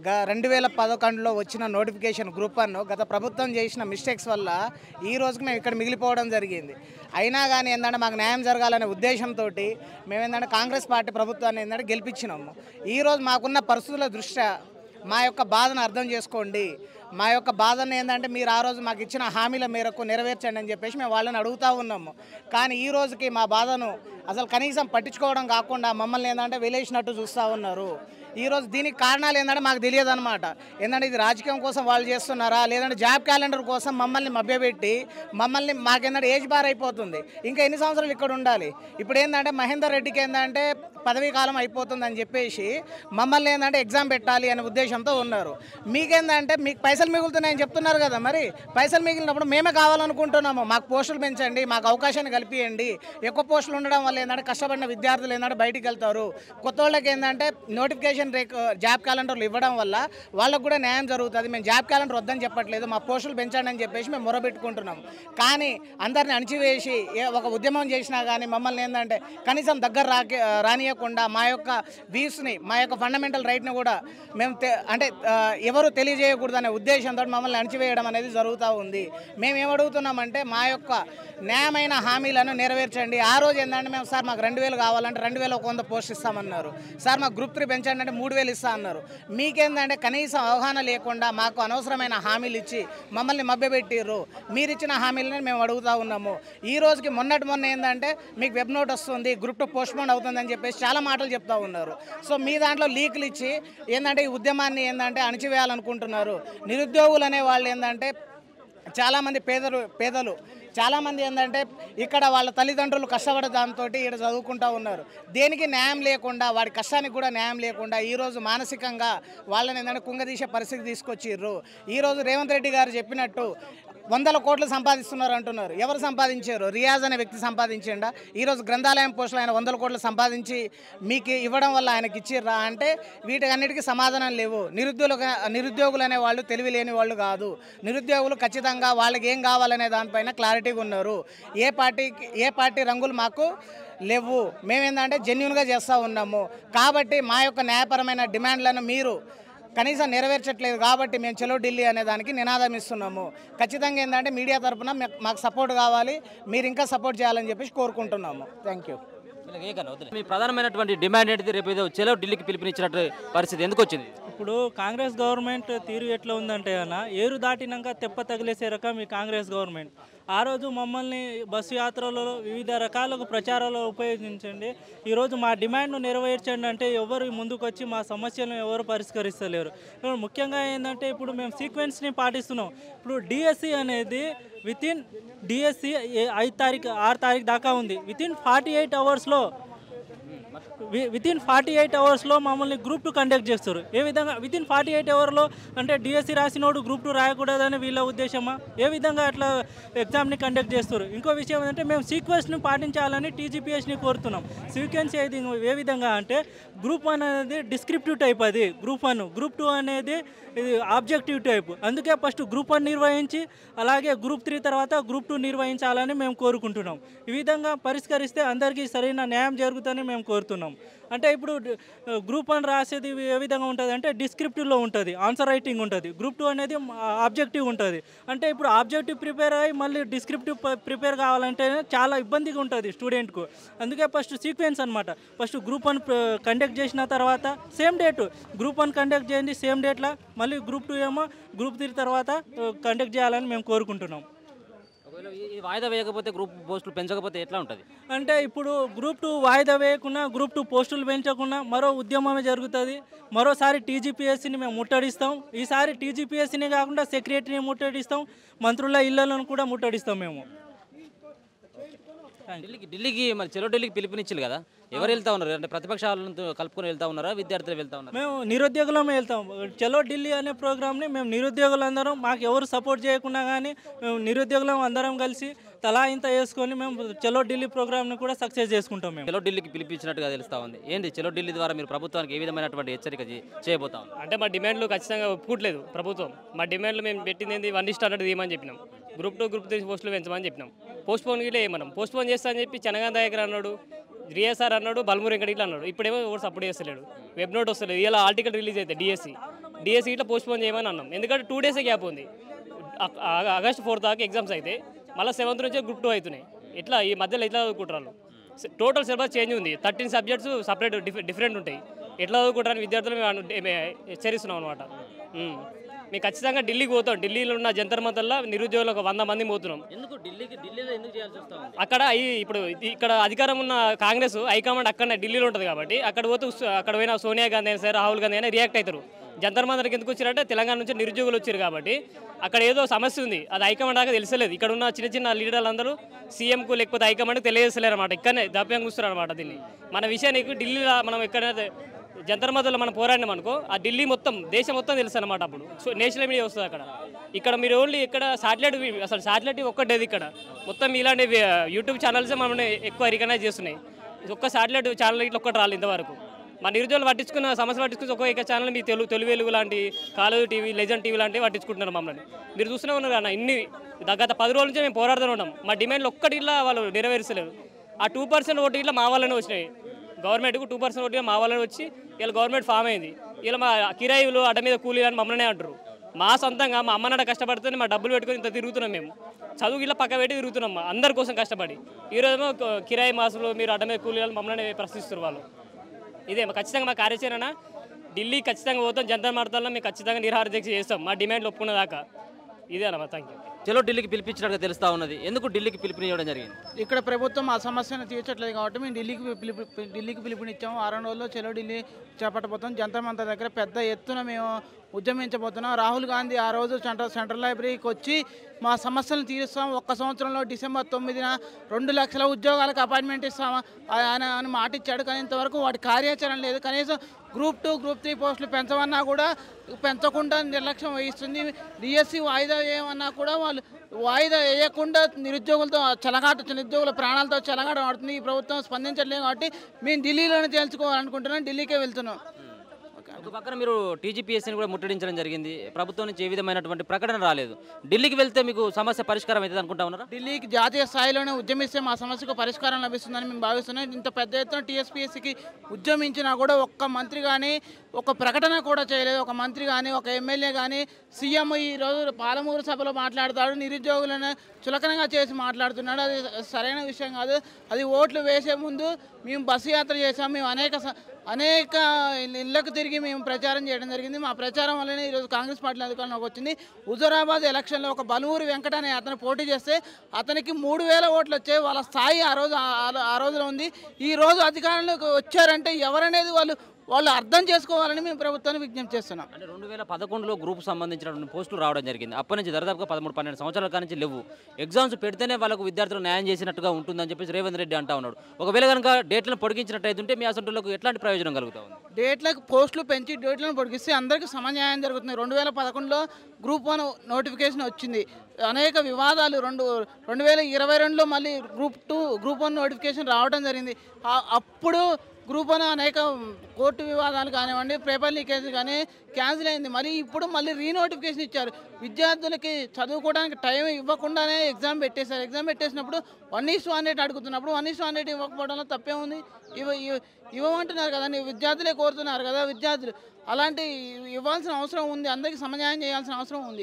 2011లో వచ్చిన నోటిఫికేషన్ గ్రూప్ 1 గత ప్రభుత్వం చేసిన మిస్టేక్స్ వల్ల ఈ రోజుకి మేము ఇక్కడ మిగిలిపోవడం జరిగింది. అయినా కానీ ఏంటంటే మాకు న్యాయం జరగాలనే ఉద్దేశంతో మేమేంటంటే కాంగ్రెస్ పార్టీ ప్రభుత్వాన్ని ఏంటంటే గెలిపించినాము. ఈరోజు మాకున్న పరిస్థితుల దృష్ట్యా మా యొక్క బాధను అర్థం చేసుకోండి. మా యొక్క బాధను ఏంటంటే మీరు ఆ రోజు మాకు ఇచ్చిన హామీల మేరకు నెరవేర్చండి అని చెప్పేసి మేము వాళ్ళని అడుగుతూ ఉన్నాము. కానీ ఈ రోజుకి మా బాధను అసలు కనీసం పట్టించుకోవడం కాకుండా మమ్మల్ని ఏంటంటే వెలేసినట్టు చూస్తూ ఉన్నారు. ఈరోజు దీనికి కారణాలు ఏంటంటే మాకు తెలియదు అనమాట. ఏంటంటే ఇది రాజకీయం కోసం వాళ్ళు చేస్తున్నారా, లేదంటే జాబ్ క్యాలెండర్ కోసం మమ్మల్ని మభ్యపెట్టి మాకేంటంటే ఏజ్ బార్ అయిపోతుంది, ఇంకా ఎన్ని సంవత్సరాలు ఇక్కడ ఉండాలి. ఇప్పుడు ఏంటంటే మహేందర్ రెడ్డికి ఏంటంటే పదవీ కాలం అయిపోతుందని చెప్పేసి మమ్మల్ని ఏంటంటే ఎగ్జామ్ పెట్టాలి అనే ఉద్దేశంతో ఉన్నారు. మీకేంటంటే మీకు పైసలు మిగులుతున్నాయని చెప్తున్నారు కదా, మరి పైసలు మిగిలినప్పుడు మేమే కావాలనుకుంటున్నాము. మాకు పోస్టులు పెంచండి, మాకు అవకాశాన్ని కల్పియండి. ఎక్కువ పోస్టులు ఉండడం వల్ల ఏంటంటే కష్టపడిన విద్యార్థులు ఏంటంటే బయటికి వెళ్తారు. కొత్త వాళ్ళకి ఏంటంటే నోటిఫికేషన్ జాబ్ క్యాలెండర్లు ఇవ్వడం వల్ల వాళ్ళకు కూడా న్యాయం జరుగుతుంది. మేము జాబ్ క్యాలెండర్ వద్దని చెప్పట్లేదు, మా పోస్టులు పెంచండి అని చెప్పేసి మేము మొరబెట్టుకుంటున్నాం. కానీ అందరిని అణిచివేసి ఒక ఉద్యమం చేసినా కానీ మమ్మల్ని ఏంటంటే కనీసం దగ్గర రానియకుండా మా యొక్క వ్యూస్ని, మా యొక్క ఫండమెంటల్ రైట్ని కూడా మేము అంటే ఎవరు తెలియజేయకూడదు అనే ఉద్దేశంతో మమ్మల్ని అణిచివేయడం అనేది జరుగుతూ ఉంది. మేము ఏమడుగుతున్నామంటే మా యొక్క న్యాయమైన హామీలను నెరవేర్చండి. ఆ రోజు ఏంటంటే మేము సార్ మాకు 2000 కావాలంటే 2000 పోస్ట్ ఇస్తామన్నారు. సార్ మాకు గ్రూప్ 3 పెంచండి అంటే 3000 ఇస్తా అన్నారు. మీకేందంటే కనీసం అవగాహన లేకుండా మాకు అనవసరమైన హామీలు ఇచ్చి మమ్మల్ని మభ్యపెట్టిర్రు. మీరు ఇచ్చిన హామీలని మేము అడుగుతూ ఉన్నాము. ఈ రోజుకి మొన్న ఏంటంటే మీకు వెబ్ నోట్ వస్తుంది, గ్రూప్ 2 పోస్ట్పోన్ అవుతుందని చెప్పేసి చాలా మాటలు చెప్తా ఉన్నారు. సో మీ దాంట్లో లీకులు ఇచ్చి ఏంటంటే ఈ ఉద్యమాన్ని ఏంటంటే అణిచివేయాలనుకుంటున్నారు. నిరుద్యోగులు అనే వాళ్ళు ఏంటంటే చాలామంది పేదలు చాలామంది ఏంటంటే ఇక్కడ వాళ్ళ తల్లిదండ్రులు కష్టపడే దాంతో ఇక్కడ చదువుకుంటూ ఉన్నారు. దేనికి న్యాయం లేకుండా, వాడి కష్టానికి కూడా న్యాయం లేకుండా ఈరోజు మానసికంగా వాళ్ళని ఏంటంటే కుంగదీసే పరిస్థితి తీసుకొచ్చిర్రు. ఈరోజు రేవంత్ రెడ్డి గారు చెప్పినట్టు 100 కోట్లు సంపాదిస్తున్నారు అంటున్నారు. ఎవరు సంపాదించారు? రియాజ్ అనే వ్యక్తి సంపాదించిండా? ఈరోజు గ్రంథాలయం పోస్టులు ఆయన 100 కోట్లు సంపాదించి మీకు ఇవ్వడం వల్ల ఆయనకి ఇచ్చిర్రా అంటే వీటికన్నిటికీ సమాధానం లేవు. నిరుద్యోగులు అనే వాళ్ళు తెలివి లేని వాళ్ళు కాదు. నిరుద్యోగులు ఖచ్చితంగా వాళ్ళకి ఏం కావాలనే దానిపైన క్లారిటీగా ఉన్నారు. ఏ పార్టీ రంగులు మాకు లేవు. మేమేందంటే జెన్యున్గా చేస్తూ ఉన్నాము. కాబట్టి మా యొక్క న్యాయపరమైన డిమాండ్లను మీరు కనీసం నెరవేర్చట్లేదు కాబట్టి మేము చలో ఢిల్లీ అనే దానికి నినాదం ఇస్తున్నాము. ఖచ్చితంగా ఏంటంటే మీడియా తరఫున మాకు సపోర్ట్ కావాలి, మీరు ఇంకా సపోర్ట్ చేయాలని చెప్పేసి కోరుకుంటున్నాము. Thank you. మీ ప్రధానమైనటువంటి డిమాండ్ ఏంటిది? రేపు ఏదో చలో ఢిల్లీకి పిలుపునిచ్చినట్టు పరిస్థితి ఎందుకు వచ్చింది? ఇప్పుడు కాంగ్రెస్ గవర్నమెంట్ తీరు ఎట్లా ఉందంటే అన్న, ఏరు దాటినాక తెప్ప తగిలేసే రకం ఈ కాంగ్రెస్ గవర్నమెంట్. ఆ రోజు మమ్మల్ని బస్సు యాత్రలలో వివిధ రకాలకు ప్రచారాలు ఉపయోగించండి, ఈరోజు మా డిమాండ్ను నెరవేర్చండి అంటే ఎవరు ముందుకు వచ్చి మా సమస్యలను ఎవరు పరిష్కరిస్తలేరు. ముఖ్యంగా ఏంటంటే ఇప్పుడు మేము సీక్వెన్స్ని పాటిస్తున్నాం. ఇప్పుడు డిఎస్సి అనేది డిఎస్సి 6 తారీఖు దాకా ఉంది. వితిన్ 48 అవర్స్లో మమ్మల్ని గ్రూప్ 2 కండక్ట్ చేస్తారు. ఏ విధంగా వితిన్ 48 అవర్లో అంటే డిఎస్సి రాసినోడు గ్రూప్ 2 రాయకూడదని వీళ్ళ ఉద్దేశమా? ఏ విధంగా అట్లా ఎగ్జామ్ని కండక్ట్ చేస్తారు? ఇంకో విషయం ఏంటంటే మేము సీక్వెన్స్ని పాటించాలని టీజీపీఎస్ని కోరుతున్నాం. సీక్వెన్స్ ఏ విధంగా అంటే గ్రూప్ 1 అనేది డిస్క్రిప్టివ్ టైప్, అది గ్రూప్ 1. గ్రూప్ 2 అనేది ఇది ఆబ్జెక్టివ్ టైప్. అందుకే ఫస్ట్ గ్రూప్ 1 నిర్వహించి అలాగే గ్రూప్ 3 తర్వాత గ్రూప్ 2 నిర్వహించాలని మేము కోరుకుంటున్నాం. ఈ విధంగా పరిష్కరిస్తే అందరికీ సరైన న్యాయం జరుగుతుందని మేము కోరుతున్నాం. అంటే ఇప్పుడు గ్రూప్ 1 రాసేది ఏ విధంగా ఉంటుంది అంటే డిస్క్రిప్టివ్లో ఉంటుంది, ఆన్సర్ రైటింగ్ ఉంటుంది. గ్రూప్ 2 అనేది ఆబ్జెక్టివ్ ఉంటుంది. అంటే ఇప్పుడు ఆబ్జెక్టివ్ ప్రిపేర్ అయ్యి మళ్ళీ డిస్క్రిప్టివ్ ప్రిపేర్ కావాలంటే చాలా ఇబ్బందిగా ఉంటుంది స్టూడెంట్కు. అందుకే ఫస్ట్ సీక్వెన్స్ అనమాట. ఫస్ట్ గ్రూప్ 1 కండక్ట్ చేసిన తర్వాత సేమ్ డేట్ గ్రూప్ 1 కండక్ట్ చేయండి, సేమ్ డేట్లో మళ్ళీ గ్రూప్ 2 ఏమో గ్రూప్ 3 తర్వాత కండక్ట్ చేయాలని మేము కోరుకుంటున్నాం. ఈ వాయిదా వేయకపోతే గ్రూప్ పోస్టులు పెంచకపోతే ఎట్లా ఉంటుంది అంటే ఇప్పుడు గ్రూప్ 2 వాయిదా వేయకుండా గ్రూప్ 2 పోస్టులు పెంచకుండా మరో ఉద్యమమే జరుగుతుంది. మరోసారి టీజీపీఎస్సీని మేము ముట్టడిస్తాం. ఈసారి టీజీపీఎస్సీని కాకుండా సెక్రటరీని ముట్టడిస్తాం, మంత్రుల ఇళ్లను కూడా ముట్టడిస్తాం మేము. ఢిల్లీకి మరి చలో ఢిల్లీకి పిలుపునిచ్చారు కదా, ఎవరు వెళ్తా ఉన్నారు? అంటే ప్రతిపక్షాలను కలుపుకొని వెళ్తా ఉన్నారా, విద్యార్థులు వెళ్తా ఉన్నారు? మేము నిరుద్యోగులమే వెళ్తాం. చలో ఢిల్లీ అనే ప్రోగ్రామ్ని మేము నిరుద్యోగులందరం, మాకు ఎవరు సపోర్ట్ చేయకుండా కానీ మేము నిరుద్యోగులం అందరం కలిసి తలా ఇంత వేసుకొని మేము చలో ఢిల్లీ ప్రోగ్రామ్ని కూడా సక్సెస్ చేసుకుంటాం. మేము చలో ఢిల్లీకి పిలిపించినట్టుగా తెలుస్తా ఉంది. ఏంటి చలో ఢిల్లీ ద్వారా మీరు ప్రభుత్వానికి ఏ విధమైనటువంటి హెచ్చరిక చేయబోతా ఉన్నారు? అంటే మా డిమాండ్లు ఖచ్చితంగా ఒప్పుకోవట్లేదు ప్రభుత్వం. మా డిమాండ్లు మేము పెట్టింది ఏంది 1:100 తీయమని చెప్పినాం. గ్రూప్ 2 గ్రూప్ 3 పోస్టులు పెంచమని చెప్పినాం. పోస్ట్పోన్ గిట్లా ఏమన్నాం, పోస్ట్పోన్ చేస్తా అని చెప్పి చనగాన్ దగ్గర అన్నాడు, రియాసార్ అన్నాడు, బల్మూరి వెంకట ఇట్లా అన్నాడు. ఇప్పుడేమో ఎవరు సపోర్ట్ చేస్తలేడు, వెబ్ నోట్ వస్తలేదు. ఇలా ఆర్టికల్ రిలీజ్ అయితే డిఎస్సి ఇట్లా పోస్ట్పోన్ చేయమని అన్నాం. ఎందుకంటే 2 డేసే గ్యాప్ ఉంది. ఆగస్ట్ 4 దాకా ఎగ్జామ్స్ అయితే మళ్ళీ 7th నుంచే గ్రూప్ 2 అవుతున్నాయి. ఇట్లా ఈ మధ్యలో ఎట్లా చదువుకుంటారు? టోటల్ సిలబస్ చేంజ్ ఉంది. 13 సబ్జెక్ట్స్ సపరేట్ డిఫరెంట్ ఉంటాయి. ఎట్లా చదువుకుంటారని విద్యార్థులు మేము హెచ్చరిస్తున్నాం అనమాట. మేము ఖచ్చితంగా ఢిల్లీకి పోతాం. ఢిల్లీలో ఉన్న జంతర్ మంతర్లో నిరుద్యోగులు ఒక 100 మంది పోతున్నాం. ఎందుకు ఢిల్లీలో ఎందుకు చేయాల్సి వస్తా ఉంది? అక్కడ ఇప్పుడు ఇక్కడ అధికారం ఉన్న కాంగ్రెస్ హైకమాండ్ అక్కడనే ఢిల్లీలో ఉంటుంది కాబట్టి అక్కడ పోతే అక్కడ పోయిన సోనియా గాంధీ అయినా సరే, రాహుల్ గాంధీ అయినా రియాక్ట్ అవుతారు. జంతర్ మంతర్కి ఎందుకు వచ్చారంటే తెలంగాణ నుంచి నిరుద్యోగులు వచ్చారు కాబట్టి అక్కడ ఏదో సమస్య ఉంది. అది హైకమాండ్ దాకా తెలిసలేదు. ఇక్కడ ఉన్న చిన్న లీడర్లు అందరూ సీఎంకు లేకపోతే హైకమాండ్కి తెలియజేస్తలేరు అనమాట. ఇక్కడనే దాప్యంగా చూస్తారు అనమాట. దీన్ని మన విషయానికి ఢిల్లీలో మనం ఎక్కడైనా జంతర్ మంతర్లో మనం పోరాడినాం అనుకో, ఆ ఢిల్లీ మొత్తం దేశం మొత్తం తెలుసు అనమాట. అప్పుడు నేషనల్ మీడియా వస్తుంది అక్కడ. ఇక్కడ మీరు ఓన్లీ ఇక్కడ శాటిలైట్ ఒక్కటేది. ఇక్కడ మొత్తం ఇలాంటి యూట్యూబ్ ఛానల్సే మమ్మల్ని ఎక్కువ రికగ్నైజ్ చేస్తున్నాయి. ఒక్క శాటిలైట్ ఛానల్ ఇట్లా ఒక్కటి రాలేదు ఇంతవరకు. మా నిరుద్యోగులు పట్టించుకున్న సమస్యలు పట్టించుకుని ఒక్కొక్క ఛానల్ మీ తొలి వెలుగు లాంటి, కాలేజీ టీవీ, లెజెండ్ టీవీ లాంటివి పట్టించుకుంటున్నారు మమ్మల్ని. మీరు చూస్తూనే ఉన్నారు అన్న, గత 10 రోజుల నుంచి మేము పోరాడుతూ ఉన్నాం. మా డిమాండ్లు ఒక్కటి ఇట్లా వాళ్ళు నెరవేర్చలేరు. ఆ 2% ఓటు ఇట్లా మా వాళ్ళనే వచ్చినాయి. గవర్నమెంట్కు 2% ఓటు మా వాళ్ళని వచ్చి ఇలా గవర్నమెంట్ ఫామ్ అయింది. ఇలా మా కిరాయిలు అడ్డ మీద కూలీలు అని మమ్మల్నే అంటారు. మా సొంతంగా మా అమ్మ నాన్న కష్టపడుతుంది, మా డబ్బులు పెట్టుకొని ఇంత తిరుగుతున్నాం. మేము చదువు ఇలా పక్క పెట్టి తిరుగుతున్నాం అందరి కోసం కష్టపడి. ఈరోజేమో కిరాయి మాసులు మీరు అడ్డ మీద కూలీలు మమ్మల్ని ప్రశ్నిస్తారు వాళ్ళు. ఇదే ఖచ్చితంగా మా కార్యాచరణ. ఢిల్లీ ఖచ్చితంగా పోతాం. జంతర్ మంతర్లో మేము ఖచ్చితంగా నిరాహార దీక్ష చేస్తాం మా డిమాండ్లు ఒప్పుకున్న దాకా. ఇదే అన్నమాట. Thank you. చలో ఢిల్లీకి పిలిపించినట్టుగా తెలుస్తా ఉన్నది. ఎందుకు ఢిల్లీకి పిలుపునివ్వడం జరిగింది? ఇక్కడ ప్రభుత్వం ఆ సమస్యను తీర్చట్లేదు కాబట్టి మేము ఢిల్లీకి పిలుపునిచ్చాము. 6 రోజుల్లో చలో ఢిల్లీ చేపట్టబోతున్నాం. జంతర్ మంతర్ దగ్గర పెద్ద ఎత్తున మేము ఉద్యమించబోతున్నాం. రాహుల్ గాంధీ ఆ రోజు సెంట్రల్ లైబ్రరీకి వచ్చి మా సమస్యలను తీరుస్తాం, ఒక్క సంవత్సరంలో డిసెంబర్ 9న 2 లక్షల ఉద్యోగాలకు అపాయింట్మెంట్ ఇస్తాము అని మాట ఇచ్చాడు. కానీ ఇంతవరకు వాటి కార్యాచరణ లేదు. కనీసం గ్రూప్ 2, గ్రూప్ 3 పోస్టులు పెంచమన్నా కూడా పెంచకుండా నిర్లక్ష్యం వహిస్తుంది. డిఎస్సి వాయిదా వేయమన్నా కూడా వాళ్ళు వాయిదా వేయకుండా నిరుద్యోగులతో నిరుద్యోగుల ప్రాణాలతో చెలగాట ఆడుతుంది. ఈ ప్రభుత్వం స్పందించట్లేదు కాబట్టి మేము ఢిల్లీలోనే తేల్చుకోవాలనుకుంటున్నాం. ఢిల్లీకే వెళ్తున్నాం. ఒక పక్కన మీరు టీజీపీఎస్సీని కూడా ముట్టడించడం జరిగింది. ప్రభుత్వం నుంచి ఏ విధమైనటువంటి ప్రకటన రాలేదు. ఢిల్లీకి వెళ్తే మీకు సమస్య పరిష్కారం అవుతుంది అనుకుంటా ఉన్నారా? ఢిల్లీకి జాతీయ స్థాయిలోనే ఉద్యమిస్తే మా సమస్యకు పరిష్కారం లభిస్తుందని మేము భావిస్తున్నాం. ఇంత పెద్ద ఎత్తున టీఎస్పీఎస్సీకి ఉద్యమించినా కూడా ఒక్క మంత్రి కానీ ఒక ప్రకటన కూడా చేయలేదు. ఒక మంత్రి కానీ ఒక ఎమ్మెల్యే కానీ సీఎం ఈరోజు పాలమూరు సభలో మాట్లాడతాడు, నిరుద్యోగులను చులకనగా చేసి మాట్లాడుతున్నాడు. అది సరైన విషయం కాదు. అది ఓట్లు వేసే ముందు మేము బస్సు యాత్ర చేసాం. మేము అనేక ఇళ్లకు తిరిగి మేము ప్రచారం చేయడం జరిగింది. మా ప్రచారం వల్లనే ఈరోజు కాంగ్రెస్ పార్టీ అధికారంలోకి వచ్చింది. హుజూరాబాద్ ఎలక్షన్లో ఒక బలూరి వెంకట అనే అతను పోటీ చేస్తే అతనికి 3000 ఓట్లు వచ్చాయి. వాళ్ళ స్థాయి ఆ రోజులో ఉంది. ఈ రోజు అధికారంలోకి వచ్చారంటే ఎవరనేది వాళ్ళు అర్థం చేసుకోవాలని మేము ప్రభుత్వాన్ని విజ్ఞప్తి చేస్తున్నాం. అంటే 2011లో గ్రూప్ సంబంధించినటువంటి పోస్టులు రావడం జరిగింది. అప్పటి నుంచి దాదాపుగా 13-12 సంవత్సరాల కానించి లేవు. ఎగ్జామ్స్ పెడితేనే వాళ్ళకు విద్యార్థులు న్యాయం చేసినట్టుగా ఉంటుందని చెప్పేసి రేవంత్ రెడ్డి అంటా ఉన్నాడు. ఒకవేళ కనుక డేట్లను పొడిగించినట్టయితే మీ అసంటులకు ఎట్లాంటి ప్రయోజనం కలుగుతా ఉంది? డేట్లకు పోస్టులు పెంచి డేట్లను పొడిగిస్తే అందరికీ సమన్యాయం జరుగుతుంది. 2011లో గ్రూప్ 1 నోటిఫికేషన్ వచ్చింది. అనేక వివాదాలు 2022లో మళ్ళీ గ్రూప్ 1 నోటిఫికేషన్ రావడం జరిగింది. అప్పుడు గ్రూప్ 1 అనేక కోర్టు వివాదాలు కానివ్వండి, పేపర్ లీకేజ్ కానీ క్యాన్సిల్ అయింది. మళ్ళీ రీనోటిఫికేషన్ ఇచ్చారు. విద్యార్థులకి చదువుకోవడానికి టైం ఇవ్వకుండానే ఎగ్జామ్ పెట్టేశారు. ఎగ్జామ్ పెట్టేసినప్పుడు 1:1 అడుగుతున్నప్పుడు 1:1 ఇవ్వకపోవడంలో తప్పే ఉంది. ఇవ్వమంటున్నారు కదండి, విద్యార్థులే కోరుతున్నారు కదా. విద్యార్థులు అలాంటి ఇవ్వాల్సిన అవసరం ఉంది. అందరికీ సమన్యాయం చేయాల్సిన అవసరం ఉంది.